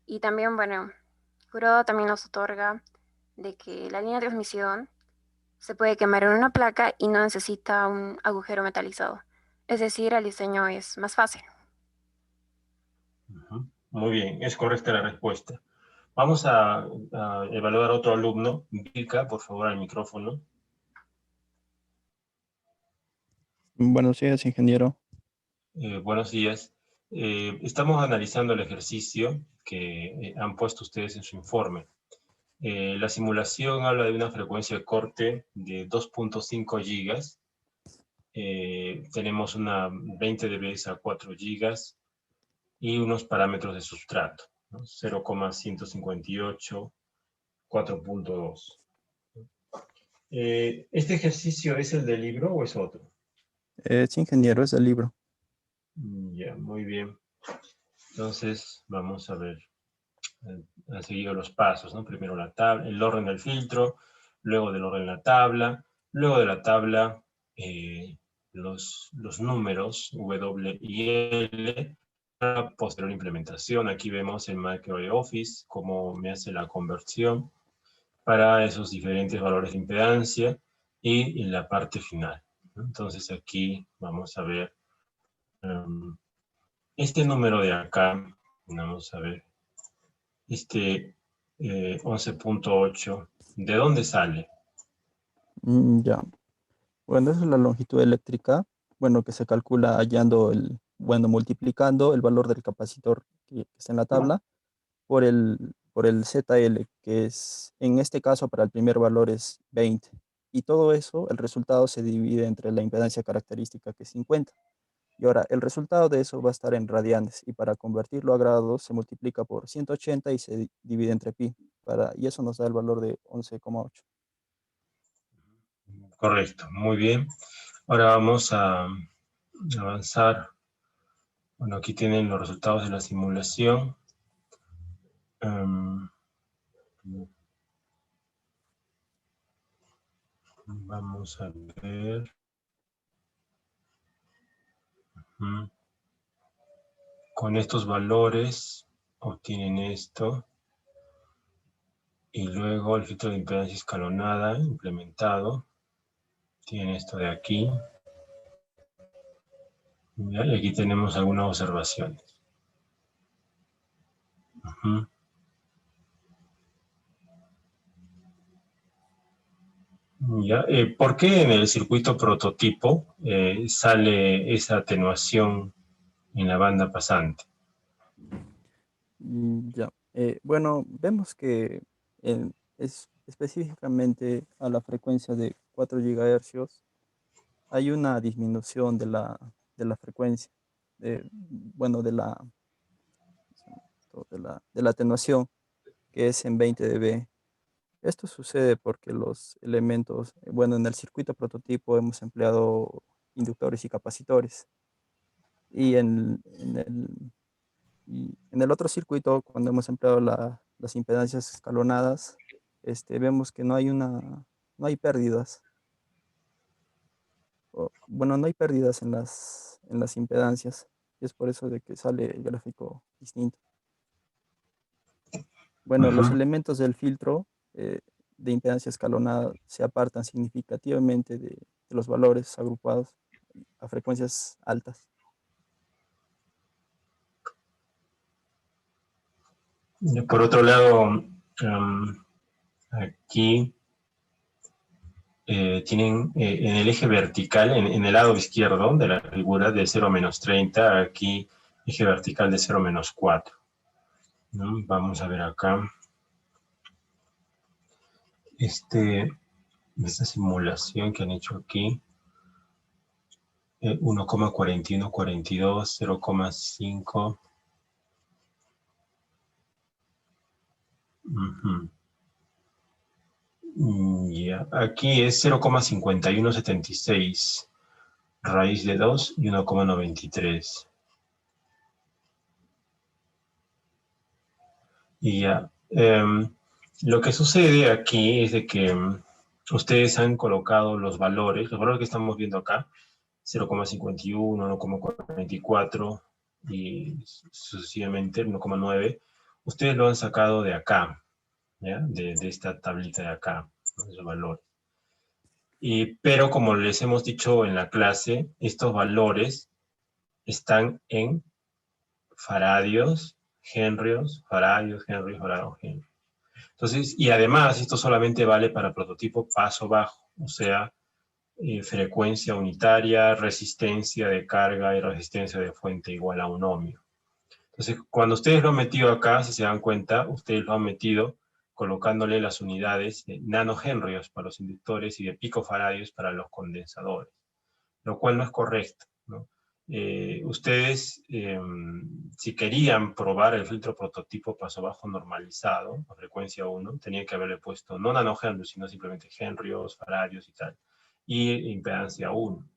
Y también, bueno, Kuroda también nos otorga de que la línea de transmisión se puede quemar en una placa y no necesita un agujero metalizado. Es decir, el diseño es más fácil.
Muy bien, es correcta la respuesta. Vamos a evaluar a otro alumno. Vilka, por favor, al micrófono.
Buenos días, ingeniero.
Buenos días. Estamos analizando el ejercicio que han puesto ustedes en su informe. La simulación habla de una frecuencia de corte de 2.5 gigas. Tenemos una 20 dB a 4 gigas y unos parámetros de sustrato, ¿no? 0,158, 4.2. ¿Este ejercicio es el del libro o es otro?
Sí, ingeniero, es el libro.
Ya, muy bien. Entonces, vamos a ver. Han seguido los pasos, ¿no? Primero la tabla, el orden del filtro, luego del orden la tabla, luego de la tabla los números W y L, para posterior implementación. Aquí vemos el macro de Office, cómo me hace la conversión para esos diferentes valores de impedancia y en la parte final, ¿no? Entonces aquí vamos a ver este número de acá, vamos a ver, este 11.8, ¿de dónde sale?
Ya. Bueno, esa es la longitud eléctrica, bueno, que se calcula hallando multiplicando el valor del capacitor que está en la tabla por el ZL, que es, en este caso, para el primer valor es 20. Y todo eso, el resultado se divide entre la impedancia característica, que es 50. Y ahora, el resultado de eso va a estar en radianes, y para convertirlo a grados se multiplica por 180 y se divide entre pi, y eso nos da el valor de 11,8.
Correcto, muy bien. Ahora vamos a avanzar. Bueno, aquí tienen los resultados de la simulación. Vamos a ver. Con estos valores obtienen esto. Y luego el filtro de impedancia escalonada implementado. Tienen esto de aquí. ¿Ya? Y aquí tenemos algunas observaciones. ¿Ya? ¿Por qué en el circuito prototipo sale esa atenuación en la banda pasante?
Ya. Bueno, vemos que es específicamente a la frecuencia de 4 GHz hay una disminución de la frecuencia, bueno, de la atenuación, que es en 20 dB. Esto sucede porque los elementos, bueno, en el circuito prototipo hemos empleado inductores y capacitores. Y en el otro circuito, cuando hemos empleado las impedancias escalonadas, vemos que no hay pérdidas. Bueno, no hay pérdidas en las impedancias. Y es por eso de que sale el gráfico distinto. Bueno, los elementos del filtro de impedancia escalonada se apartan significativamente de los valores agrupados a frecuencias altas.
Por otro lado, aquí tienen en el eje vertical, en el lado izquierdo de la figura, de 0 a menos 30, aquí eje vertical de 0 a menos 4. ¿No? Vamos a ver acá. Esta simulación que han hecho aquí, 1,4142, 0,5. Aquí es 0,5176 raíz de 2 y 1,93. Y ya. Lo que sucede aquí es de que ustedes han colocado los valores que estamos viendo acá, 0,51, 1,44 y sucesivamente 1,9. Ustedes lo han sacado de acá, ¿ya? De esta tablita de acá, esos valores. Pero como les hemos dicho en la clase, estos valores están en faradios, henrios, faradios, henrios, faradios, henrios. Entonces, y además esto solamente vale para prototipo paso bajo, o sea, frecuencia unitaria, resistencia de carga y resistencia de fuente igual a un ohmio. Entonces, cuando ustedes lo han metido acá, si se dan cuenta, ustedes lo han metido colocándole las unidades de nanohenrios para los inductores y de picofaradios para los condensadores, lo cual no es correcto, ¿no? Ustedes, si querían probar el filtro prototipo paso bajo normalizado, a frecuencia 1, tenían que haberle puesto no nanohenrios, sino simplemente henrios, faradios y tal, y impedancia 1.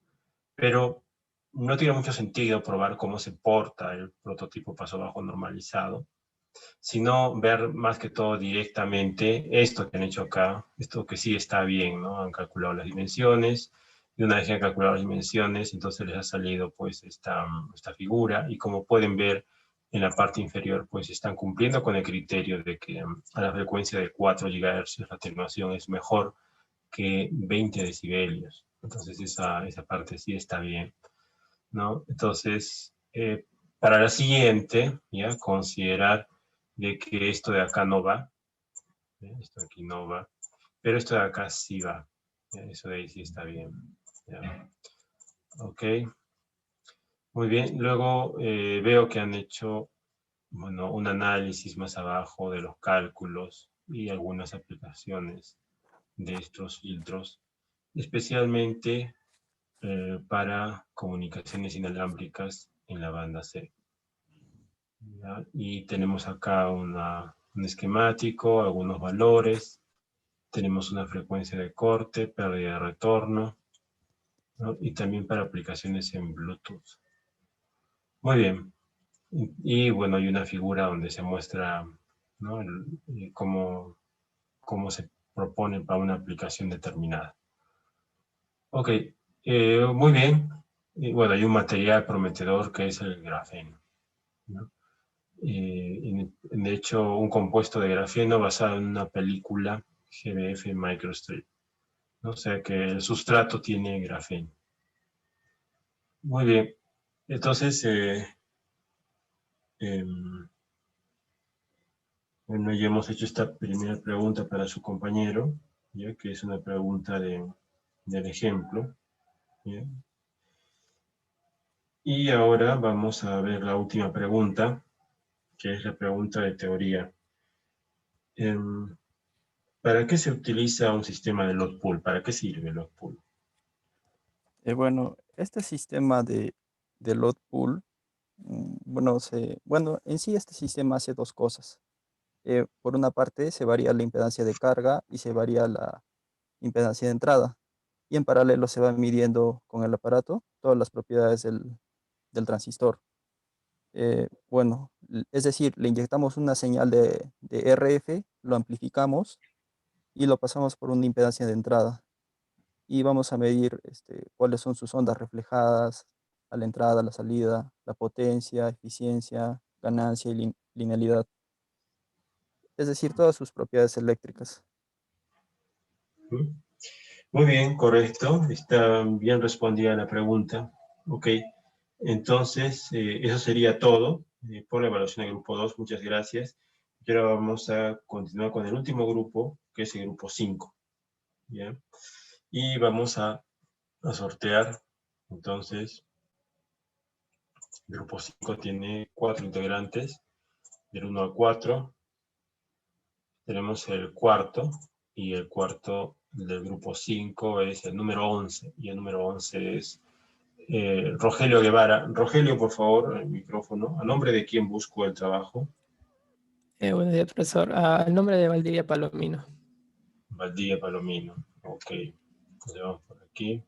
Pero no tiene mucho sentido probar cómo se porta el prototipo paso bajo normalizado, sino ver más que todo directamente esto que han hecho acá, esto que sí está bien, ¿no? Han calculado las dimensiones, y una vez que han calculado las dimensiones, entonces les ha salido pues esta figura, y como pueden ver en la parte inferior, pues están cumpliendo con el criterio de que a la frecuencia de 4 GHz la atenuación es mejor que 20 decibelios. Entonces esa parte sí está bien, ¿no? Entonces, para la siguiente, ya considerar de que esto de acá no va, esto de aquí no va, pero esto de acá sí va, ¿ya? Eso de ahí sí está bien, ¿ya? Ok, muy bien. Luego veo que han hecho, bueno, un análisis más abajo de los cálculos y algunas aplicaciones de estos filtros, especialmente para comunicaciones inalámbricas en la banda C. ¿Ya? Y tenemos acá un esquemático, algunos valores, tenemos una frecuencia de corte, pérdida de retorno, ¿no? Y también para aplicaciones en Bluetooth. Muy bien. Y bueno, hay una figura donde se muestra, ¿no? cómo se propone para una aplicación determinada. Ok, muy bien. Y bueno, hay un material prometedor que es el grafeno, ¿no? De hecho, un compuesto de grafeno basado en una película GBF Microstrip, ¿no? O sea que el sustrato tiene grafeno. Muy bien. Entonces, bueno, ya hemos hecho esta primera pregunta para su compañero, ¿ya? Que es una pregunta del ejemplo, ¿ya? Y ahora vamos a ver la última pregunta, que es la pregunta de teoría. ¿Para qué se utiliza un sistema de load pool? ¿Para qué sirve el load pool?
Bueno, este sistema de load pool, bueno, en sí este sistema hace dos cosas. Por una parte, se varía la impedancia de carga y se varía la impedancia de entrada. Y en paralelo se va midiendo con el aparato todas las propiedades del transistor. Bueno, es decir, le inyectamos una señal de RF, lo amplificamos y lo pasamos por una impedancia de entrada. Y vamos a medir cuáles son sus ondas reflejadas a la entrada, a la salida, la potencia, eficiencia, ganancia y linealidad. Es decir, todas sus propiedades eléctricas.
Muy bien, correcto. Está bien respondida la pregunta. Ok, entonces eso sería todo por la evaluación del grupo 2. Muchas gracias. Y ahora vamos a continuar con el último grupo, que es el grupo 5. ¿Ya? Y vamos a sortear. Entonces, el grupo 5 tiene 4 integrantes, del 1 al 4. Tenemos el cuarto, y el cuarto del grupo 5 es el número 11, y el número 11 es Rogelio Guevara. Rogelio, por favor, el micrófono. ¿A nombre de quién busco el trabajo?
Buenos días, profesor. El nombre de Valdivia Palomino.
Valdivia Palomino. Ok. Le vamos por aquí.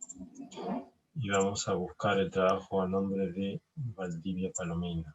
Y vamos a buscar el trabajo a nombre de Valdivia Palomino.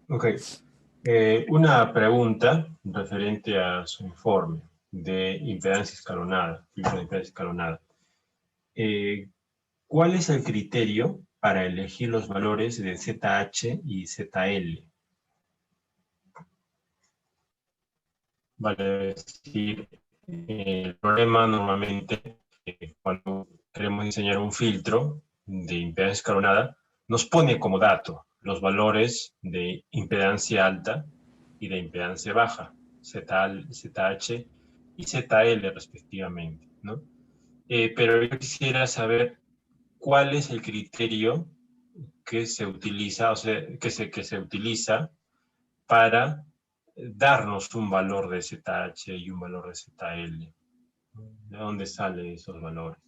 Ok. Una pregunta referente a su informe de impedancia escalonada, filtro de impedancia escalonada. ¿Cuál es el criterio para elegir los valores de ZH y ZL? Vale decir, el problema normalmente cuando queremos diseñar un filtro de impedancia escalonada, nos pone como dato los valores de impedancia alta y de impedancia baja, ZH y ZL respectivamente, ¿no? Pero yo quisiera saber cuál es el criterio que se utiliza, o sea, que se utiliza para darnos un valor de ZH y un valor de ZL. ¿De dónde salen esos valores?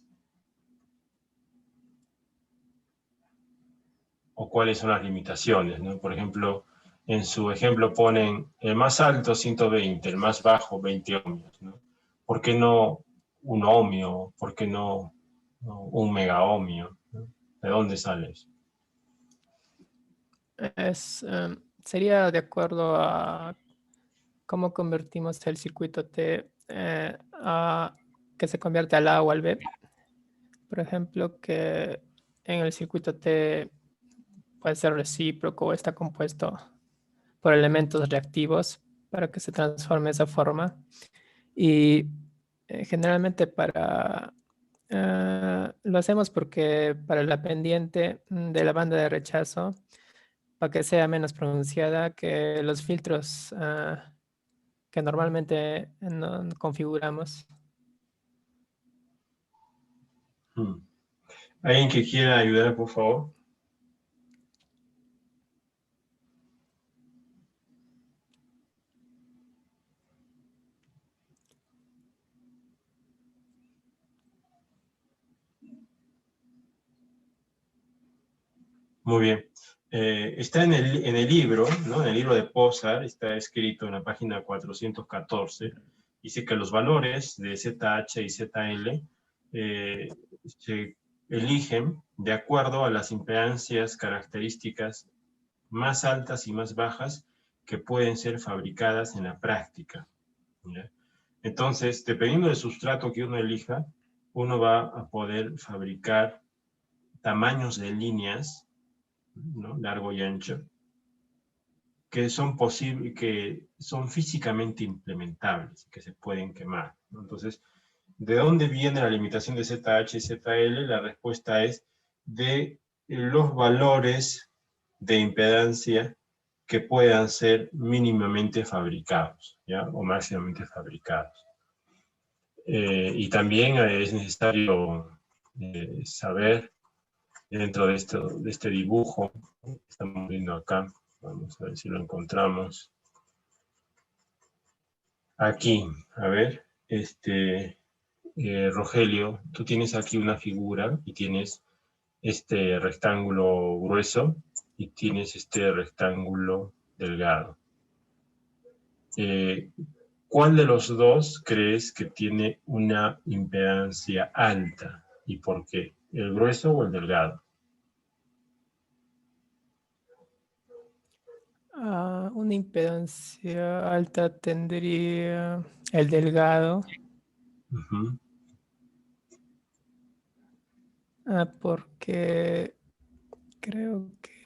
O cuáles son las limitaciones, ¿no? Por ejemplo, en su ejemplo ponen el más alto 120, el más bajo 20 ohmios, ¿no? ¿Por qué no un ohmio? ¿Por qué no un mega ohmio? ¿No? ¿De dónde sale eso?
Sería de acuerdo a cómo convertimos el circuito T que se convierte al A o al B. Por ejemplo, que en el circuito T puede ser recíproco o está compuesto por elementos reactivos para que se transforme de esa forma. Y generalmente lo hacemos porque para la pendiente de la banda de rechazo, para que sea menos pronunciada que los filtros que normalmente no configuramos.
¿Alguien que quiera ayudar, por favor? Muy bien. Está en el libro, ¿no? En el libro de Posar, está escrito en la página 414, dice que los valores de ZH y ZL se eligen de acuerdo a las impedancias características más altas y más bajas que pueden ser fabricadas en la práctica, ¿ya? Entonces, dependiendo del sustrato que uno elija, uno va a poder fabricar tamaños de líneas, ¿no? Largo y ancho, que son físicamente implementables, que se pueden quemar, ¿no? Entonces, ¿de dónde viene la limitación de ZH y ZL? La respuesta es de los valores de impedancia que puedan ser mínimamente fabricados, ¿ya? O máximamente fabricados. Y también es necesario saber, dentro de este dibujo que estamos viendo acá, vamos a ver si lo encontramos. Aquí, a ver, Rogelio, tú tienes aquí una figura y tienes este rectángulo grueso y tienes este rectángulo delgado. ¿Cuál de los dos crees que tiene una impedancia alta? ¿Y por qué? ¿El grueso o el delgado?
Una impedancia alta tendría el delgado.
Ujú.
Porque creo que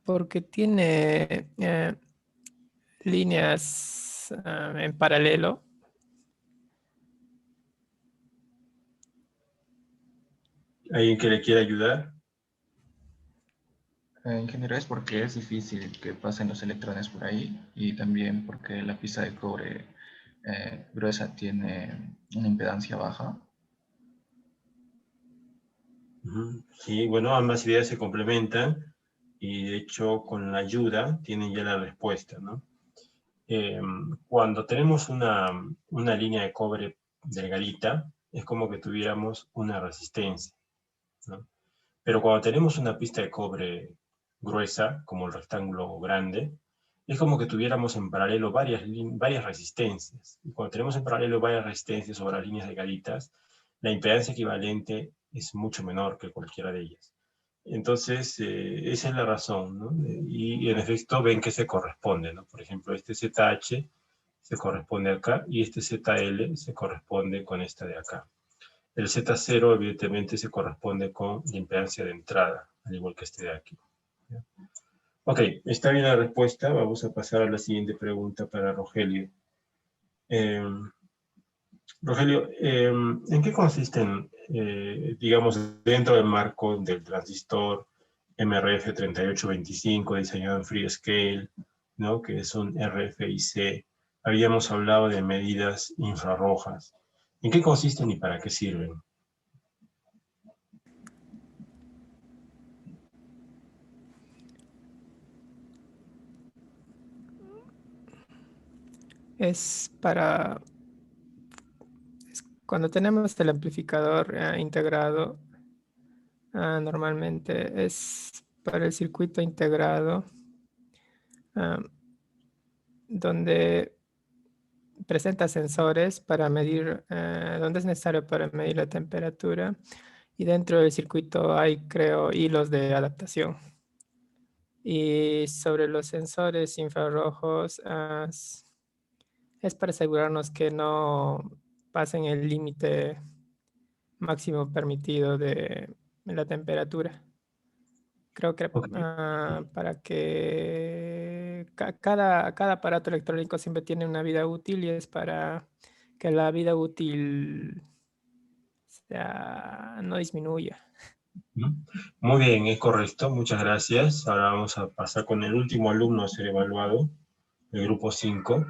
porque tiene líneas en paralelo.
¿Alguien que le quiera ayudar?
Ingeniero, es porque es difícil que pasen los electrones por ahí y también porque la pista de cobre gruesa tiene una impedancia baja.
Sí, bueno, ambas ideas se complementan y de hecho con la ayuda tienen ya la respuesta, ¿no? Cuando tenemos una línea de cobre delgadita, es como que tuviéramos una resistencia, ¿no? Pero cuando tenemos una pista de cobre gruesa, como el rectángulo grande, es como que tuviéramos en paralelo varias resistencias. Y cuando tenemos en paralelo varias resistencias sobre las líneas delgaditas, la impedancia equivalente es mucho menor que cualquiera de ellas. Entonces, esa es la razón, ¿no? Y en efecto ven que se corresponde, ¿no? Por ejemplo, este ZH se corresponde acá y este ZL se corresponde con esta de acá. El Z0 evidentemente se corresponde con la impedancia de entrada, al igual que este de aquí. Ok, está bien la respuesta. Vamos a pasar a la siguiente pregunta para Rogelio. Rogelio, ¿en qué consisten, digamos, dentro del marco del transistor MRF 3825 diseñado en Freescale, ¿no? Que es un RFIC? Habíamos hablado de medidas infrarrojas. ¿En qué consisten y para qué sirven?
Es para cuando tenemos el amplificador integrado, normalmente es para el circuito integrado, donde presenta sensores para medir, donde es necesario para medir la temperatura. Y dentro del circuito hay, creo, hilos de adaptación. Y sobre los sensores infrarrojos, es para asegurarnos que no pasen el límite máximo permitido de la temperatura. Creo que para que cada aparato electrónico siempre tiene una vida útil y es para que la vida útil no disminuya.
Muy bien, es correcto. Muchas gracias. Ahora vamos a pasar con el último alumno a ser evaluado, el grupo 5.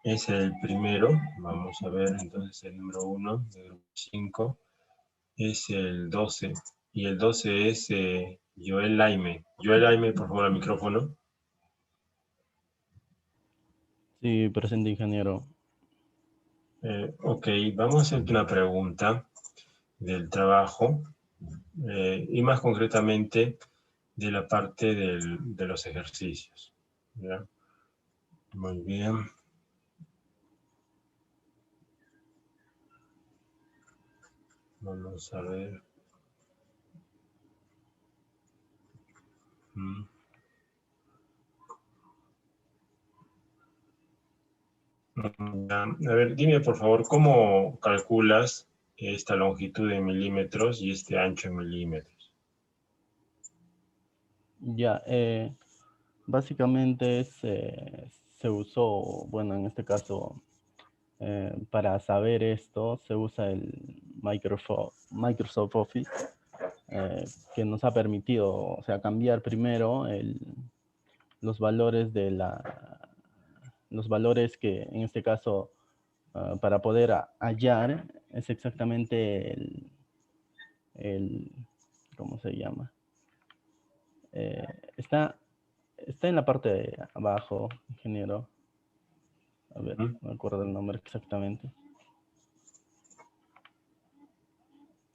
Es el primero. Vamos a ver entonces el número 1 del grupo 5. Es el 12. Y el 12 es Joel Laime. Joel Laime, por favor, al micrófono.
Sí, presente, ingeniero.
Ok, vamos a hacerte una pregunta del trabajo y más concretamente de la parte de los ejercicios. ¿Ya? Muy bien. Vamos a ver. A ver, dime por favor, ¿cómo calculas esta longitud en milímetros y este ancho en milímetros?
Ya, básicamente se usó, bueno, en este caso, para saber esto, se usa el Microsoft Office, que nos ha permitido, o sea, cambiar primero los valores los valores que en este caso, para poder hallar, es exactamente ¿cómo se llama? Está en la parte de abajo, ingeniero. A ver, no me acuerdo el nombre exactamente.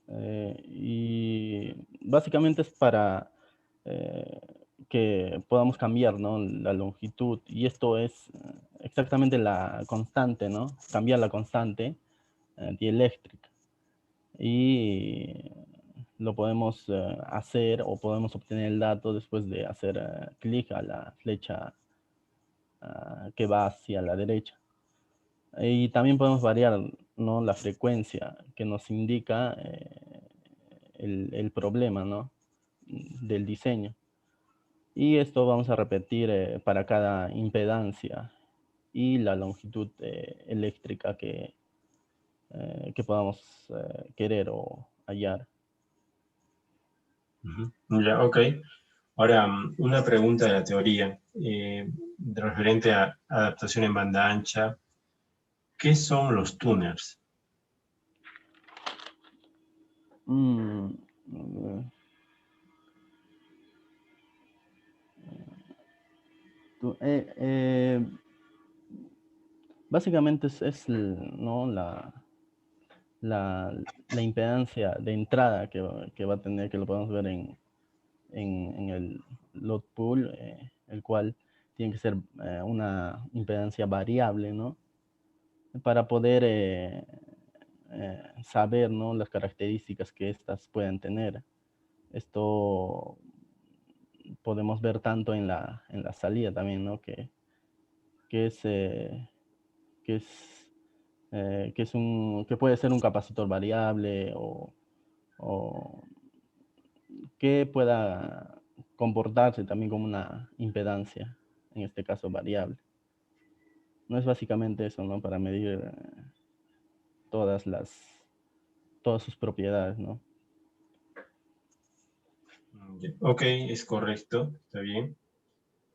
Y básicamente es para que podamos cambiar, ¿no?, la longitud, y esto es exactamente la constante, ¿no? Cambiar la constante dieléctrica. Y lo podemos hacer, o podemos obtener el dato después de hacer clic a la flecha que va hacia la derecha. Y también podemos variar, ¿no?, la frecuencia que nos indica el problema, ¿no?, del diseño. Y esto vamos a repetir para cada impedancia y la longitud eléctrica que podamos querer o hallar.
Ya, ok. Ahora, una pregunta de la teoría, referente a adaptación en banda ancha. ¿Qué son los tuners?
Básicamente ¿no?, la impedancia de entrada que va a tener, que lo podemos ver en el load pool, el cual tiene que ser una impedancia variable, ¿no?, para poder saber, ¿no?, las características que éstas pueden tener. Esto podemos ver tanto en la salida también, ¿no?, que puede ser un capacitor variable, o que pueda comportarse también como una impedancia, en este caso variable. No es básicamente eso, ¿no?, para medir todas sus propiedades, ¿no?
Ok, es correcto, está bien.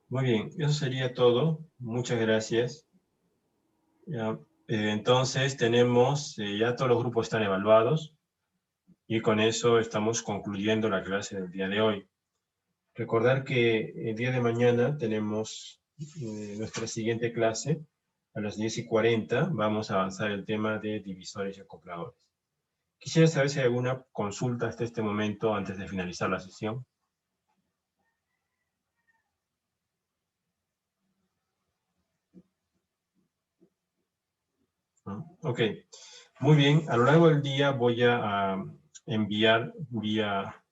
Muy bien, eso sería todo. Muchas gracias. Ya, entonces tenemos, ya todos los grupos están evaluados, y con eso estamos concluyendo la clase del día de hoy. Recordar que el día de mañana tenemos nuestra siguiente clase. A las 10:40 vamos a avanzar el tema de divisores y acopladores. Quisiera saber si hay alguna consulta hasta este momento antes de finalizar la sesión. Ok, muy bien. A lo largo del día voy a enviar vía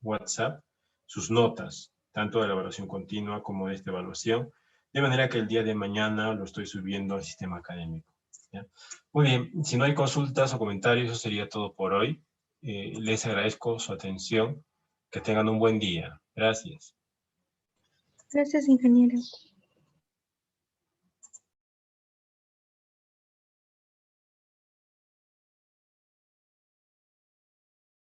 WhatsApp sus notas, tanto de la evaluación continua como de esta evaluación, de manera que el día de mañana lo estoy subiendo al sistema académico, ¿ya? Muy bien, si no hay consultas o comentarios, eso sería todo por hoy. Les agradezco su atención. Que tengan un buen día. Gracias.
Gracias, ingeniero.